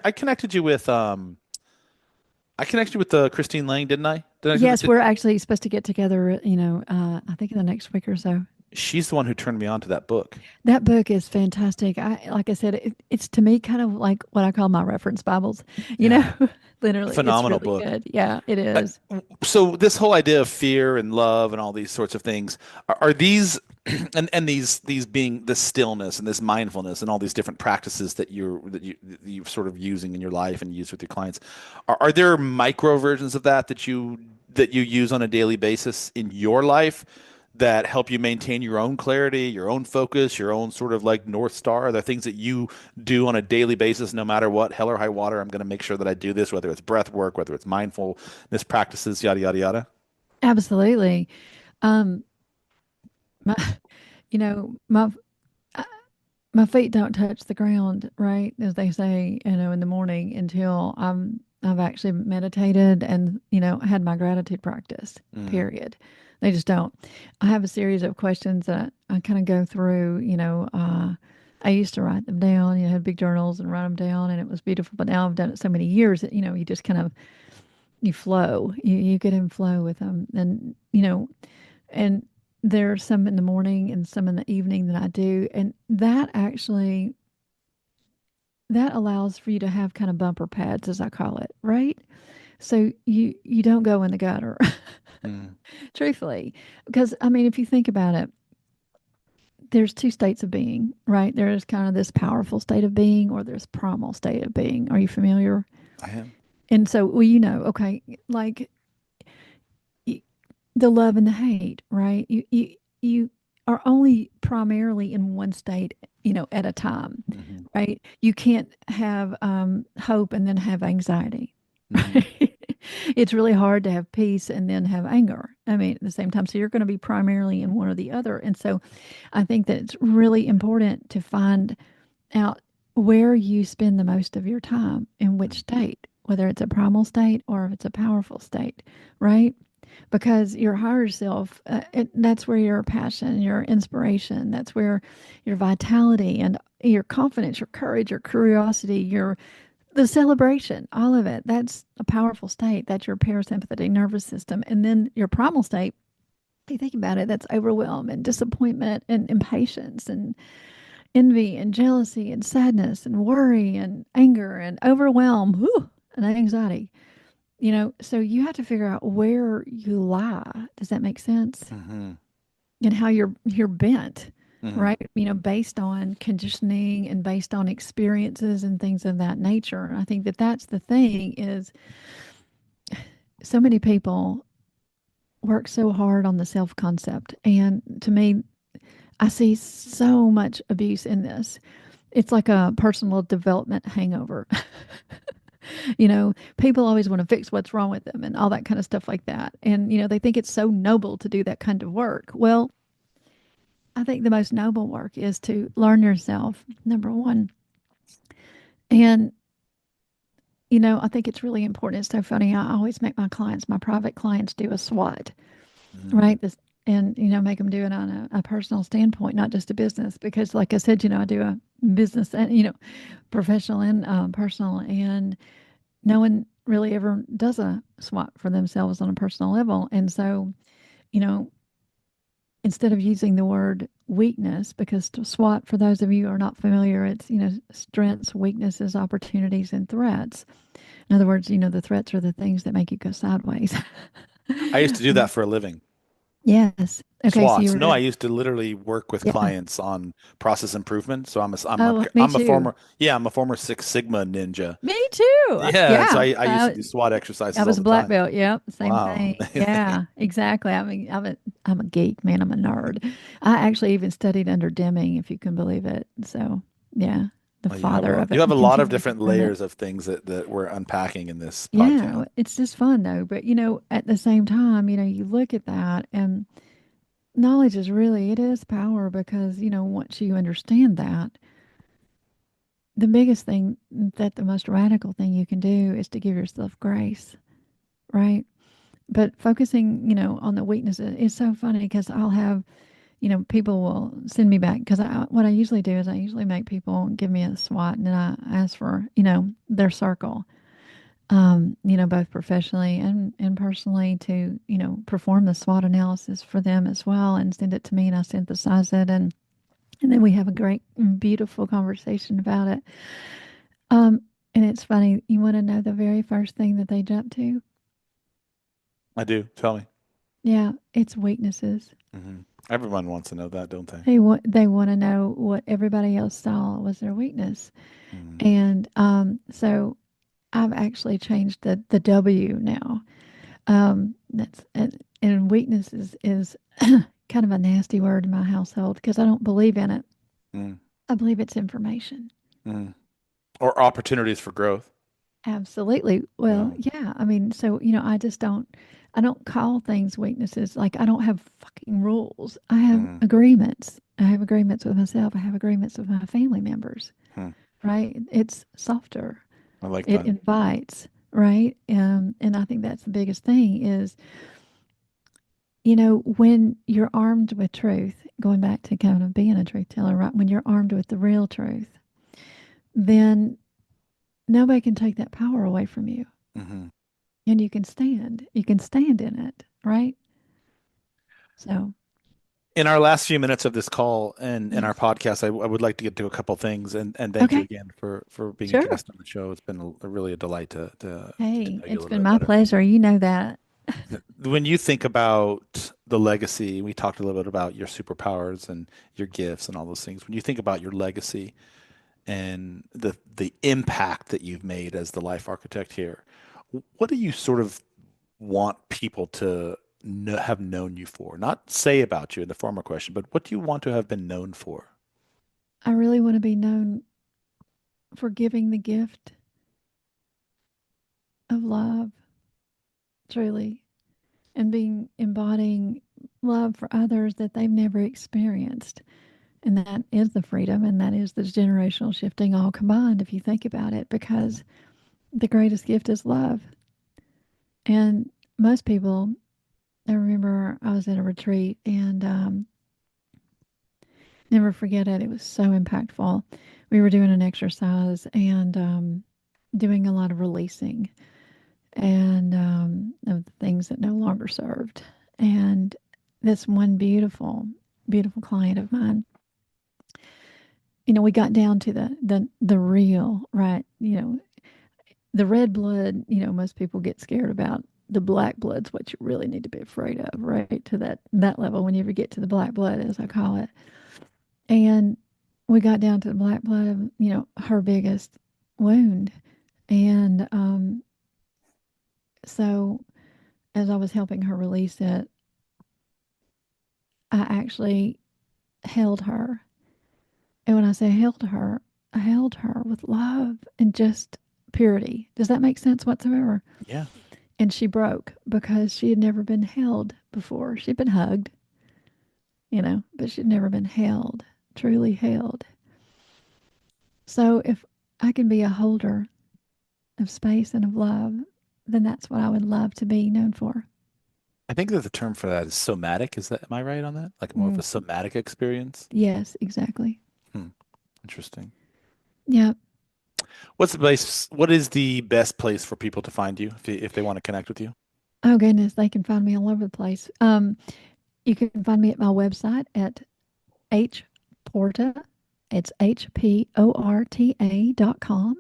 I connected you with, I connected you with Christine Lang, didn't I? Yes, we're actually supposed to get together, I think in the next week or so. She's the one who turned me on to that book. That book is fantastic. Like I said, it's to me kind of like what I call my reference Bibles. You know, Yeah. literally, it's Phenomenal really book. good. Yeah, it Uh, is. so this whole idea of fear and love and all these sorts of things are these and these being this stillness and this mindfulness and all these different practices that you're sort of using in your life and use with your clients, are there micro versions of that you use on a daily basis in your life that help you maintain your own clarity, your own focus, your own sort of like North Star? Are there things that you do on a daily basis, no matter what, hell or high water? I'm going to make sure that I do this, whether it's breath work, whether it's mindfulness practices, yada, yada, yada. Absolutely. Um, my, you know, uh, my feet don't touch the ground, right? As they say, in the morning until I've actually meditated and, had my gratitude practice, Mm, period. They just don't. I have a series of questions that I kind of go through, I used to write them down, had big journals and write them down and it was beautiful. But now I've done it so many years that, you just kind of, you flow, you get in flow with them. And, and there's some in the morning and some in the evening that I do. And that allows for you to have kind of bumper pads, as I call it, right? So you don't go in the gutter, mm, truthfully, because I mean, if you think about it, there's two states of being, right? There's kind of this powerful state of being, or there's primal state of being. Are you familiar? I am. And so, well, okay, like the love and the hate, right? You are only primarily in one state, at a time, Hmm. right? You can't have hope and then have anxiety. Hmm. It's really hard to have peace and then have anger. I mean, at the same time. So you're going to be primarily in one or the other. And so I think that it's really important to find out where you spend the most of your time, in which state, whether it's a primal state or if it's a powerful state, right? Because your higher self, that's where your passion, your inspiration, that's where your vitality and your confidence, your courage, your curiosity, your the celebration, all of it. That's a powerful state. That's your parasympathetic nervous system. And then your primal state, if you think about it, that's overwhelm and disappointment and impatience and envy and jealousy and sadness and worry and anger and overwhelm, whew, and anxiety. So you have to figure out where you lie. Does that make sense? Hmm. And how you're bent, Hmm. right? Based on conditioning and based on experiences and things of that nature. And I think that that's the thing is so many people work so hard on the self concept, and to me, I see so much abuse in this. It's like a personal development hangover. People always want to fix what's wrong with them and all that kind of stuff like that. And, they think it's so noble to do that kind of work. Well, I think the most noble work is to learn yourself, number one. And, I think it's really important. It's so funny. I always make my private clients do a SWOT, Mm, right? And, make them do it on a personal standpoint, not just a business. Because, like I said, I do a business and, professional and personal. And no one really ever does a SWOT for themselves on a personal level. And so, you know, instead of using the word weakness, because to SWOT, for those of you who are not familiar, it's, strengths, weaknesses, opportunities, and threats. In other words, the threats are the things that make you go sideways. I used to do that for a living. Yes. Okay. So you SWATs. were No, I doing, used to literally work with yeah. clients on process improvement. So Oh, me I'm a too. former, yeah, I'm a former Six Sigma ninja. Me too. Yeah, and so Yeah. I used to do SWAT I exercises all was a the black time. belt. Yep, same Wow. thing. Yeah, exactly. I'm a geek, man. I'm a nerd. I actually even studied under Deming, if you can believe it. So, yeah, the Well, father of you it, have a and lot of continuous different improvement. layers of things that we're unpacking in this podcast. Yeah, it's just fun though. But at the same time, you look at that, and knowledge is really it is power, because once you understand that, the biggest thing, that the most radical thing you can do is to give yourself grace, right? But focusing, on the weaknesses is so funny, because I'll have, people will send me back, because what I usually do is I usually make people give me a SWOT, and then I ask for, their circle, both professionally and personally, to, perform the SWOT analysis for them as well, and send it to me, and I synthesize it, and then we have a great, beautiful conversation about it. Um, and it's funny, you want to know the very first thing that they jump to? I do. Tell me. Yeah, it's weaknesses. Hmm. Everyone wants to know that, don't they? They want to know what everybody else saw was their weakness. Hmm. And so I've actually changed the W now. That's and weakness is kind of a nasty word in my household, because I don't believe in it. Mm, I believe it's information. mm. Or opportunities for growth. Absolutely. Well, Yeah. yeah. I mean, so, I don't call things weaknesses. Like, I don't have fucking rules. I have Mm, agreements. I have agreements with myself. I have agreements with my family members, mm. right? It's softer. I like It that. invites, right? And I think that's the biggest thing is, when you're armed with truth, going back to kind of being a truth teller, right? When you're armed with the real truth, then nobody can take that power away from you. Hmm. And you can stand in it, right? So, In our last few minutes of this call and in our yes. podcast, I would like to get to a couple things and thank you Okay. again for being a Sure. guest on the show. It's been really a delight to get to Hey, know you a it's little been bit my better. pleasure. You know that. When you think about the legacy, we talked a little bit about your superpowers and your gifts and all those things. When you think about your legacy and the impact that you've made as the life architect here, what do you sort of want people to have known you for? Not say about you in the former question, but what do you want to have been known for? I really want to be known for giving the gift of love, truly, and being embodying love for others that they've never experienced. And that is the freedom, and that is the generational shifting all combined, if you think about it, Mhm. because the greatest gift is love. And most people, I remember I was at a retreat, and never forget it. It was so impactful. We were doing an exercise, and doing a lot of releasing, and of the things that no longer served. And this one beautiful, beautiful client of mine, we got down to the real, right? The red blood. Most people get scared about. The black blood's what you really need to be afraid of, right? To that level, when you ever get to the black blood, as I call it. And we got down to the black blood of, her biggest wound. And so as I was helping her release it, I actually held her. And when I say held her, I held her with love and just purity. Does that make sense whatsoever? Yeah. And she broke because she had never been held before. She'd been hugged, but she'd never been held, truly held. So if I can be a holder of space and of love, then that's what I would love to be known for. I think that the term for that is somatic. Am I right on that? Like more of Mm. a somatic experience? Yes, exactly. Hmm. Interesting. Yeah. What is the best place for people to find you if they want to connect with you? Oh goodness, they can find me all over the place. You can find me at my website at H Porta. It's HPORTA.com.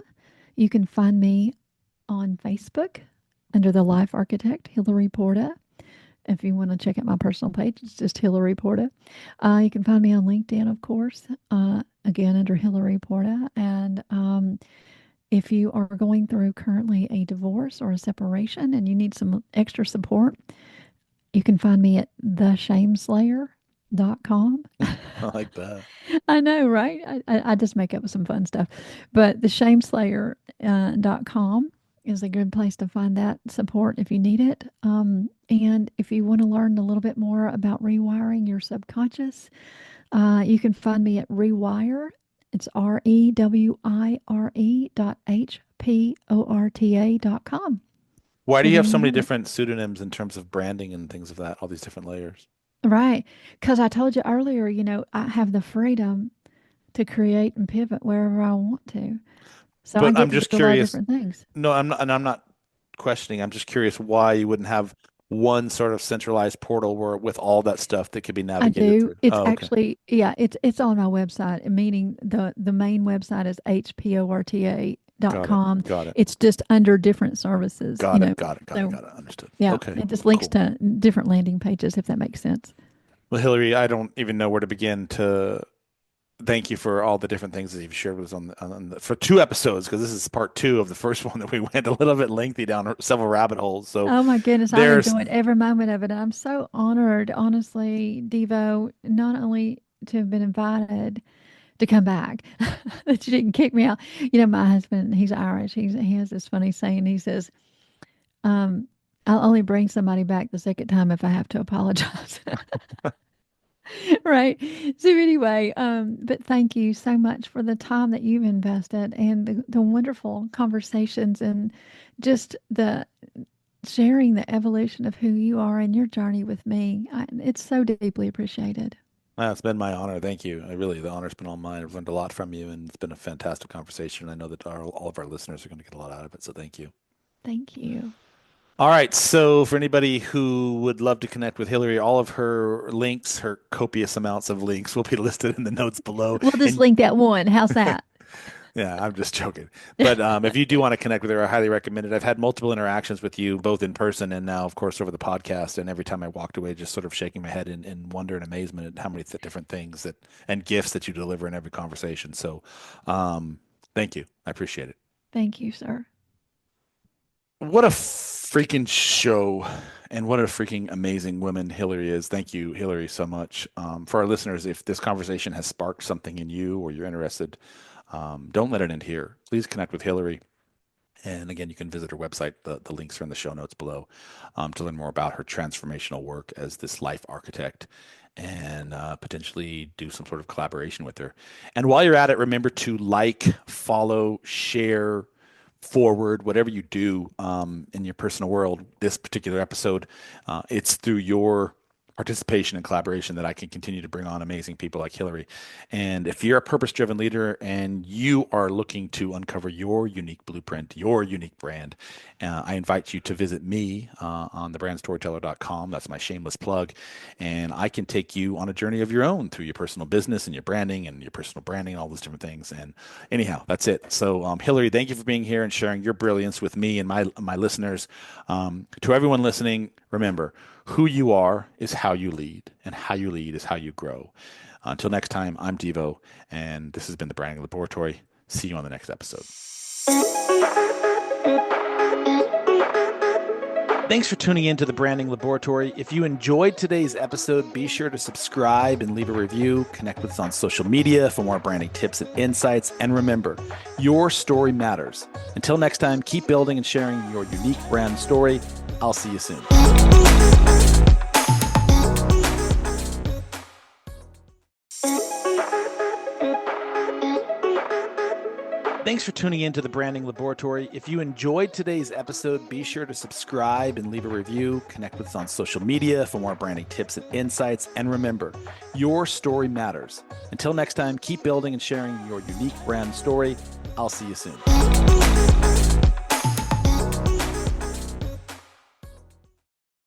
You can find me on Facebook under the Life Architect, Hilary Porta. If you want to check out my personal page, it's just Hilary Porta. You can find me on LinkedIn, of course, again under Hilary Porta. And if you are going through currently a divorce or a separation and you need some extra support, you can find me at theshameslayer.com. I like that. I know, right? I just make up some fun stuff. But theshameslayer.com is a good place to find that support if you need it. And if you want to learn a little bit more about rewiring your subconscious, you can find me at Rewire. It's REWIRE.HPORTA.com. Why do So you there have so you many have it. different pseudonyms in terms of branding and things of that, all these different layers? Right. Because I told you earlier, I have the freedom to create and pivot wherever I want to. So I But get I'm to do just a lot of curious. different things. No, I'm not, and I'm not questioning. I'm just curious why you wouldn't have one sort of centralized portal where with all that stuff that could be I navigated do. through. It's Oh, okay. actually, yeah, it's on my website, meaning the main website is Got it. hporta.com. Got it. It's just under different services, Got it. Got it. Got it. So Got it. Understood. yeah, Okay. it just links Cool. to different landing pages if that makes sense. Well, Hillary, I don't even know where to begin to thank you for all the different things that you've shared with us for 2 episodes, because this is part two of the first one that we went a little bit lengthy down several rabbit holes. So Oh my goodness, I've there's, enjoyed every moment of it. I'm so honored, honestly, Devo, not only to have been invited to come back, that you didn't kick me out. My husband, he's Irish. He has this funny saying. He says, um, I'll only bring somebody back the second time if I have to apologize. Right. So anyway, but thank you so much for the time that you've invested and the wonderful conversations and just the sharing the evolution of who you are and your journey with me. It's so deeply appreciated. it's been my honor. Thank you. The honor's been all mine. I've learned a lot from you, and it's been a fantastic conversation. I know that all of our listeners are going to get a lot out of it. So thank you. Thank you. All right. So, for anybody who would love to connect with Hillary, all of her links, her copious amounts of links, will be listed in the notes below. We'll just And link that one. How's that? yeah, I'm just joking. But if you do want to connect with her, I highly recommend it. I've had multiple interactions with you, both in person and now, of course, over the podcast. And every time I walked away, just sort of shaking my head in wonder and amazement at how many different things that and gifts that you deliver in every conversation. So, thank you. I appreciate it. Thank you, sir. What a freaking show, and what a freaking amazing woman Hillary is. Thank you, Hillary, so much. For our listeners, if this conversation has sparked something in you or you're interested, don't let it end here. Please connect with Hillary. And again, you can visit her website. The links are in the show notes below, to learn more about her transformational work as this life architect and potentially do some sort of collaboration with her. And while you're at it, remember to like, follow, share, forward, whatever you do in your personal world. This particular episode, it's through your participation and collaboration that I can continue to bring on amazing people like Hillary. And if you're a purpose driven leader and you are looking to uncover your unique blueprint, your unique brand, I invite you to visit me on thebrandstoryteller.com. That's my shameless plug. And I can take you on a journey of your own through your personal business and your branding and your personal branding, and all those different things. And anyhow, that's it. So, Hillary, thank you for being here and sharing your brilliance with me and my listeners. To everyone listening, remember, who you are is how you lead, and how you lead is how you grow. Until next time, I'm Devo, and this has been the Branding Laboratory. See you on the next episode. Thanks for tuning in to the Branding Laboratory. If you enjoyed today's episode, be sure to subscribe and leave a review. Connect with us on social media for more branding tips and insights. And remember, your story matters. Until next time, keep building and sharing your unique brand story. I'll see you soon. Thanks for tuning in to the Branding Laboratory. If you enjoyed today's episode, be sure to subscribe and leave a review. Connect with us on social media for more branding tips and insights. And remember, your story matters. Until next time, keep building and sharing your unique brand story. I'll see you soon.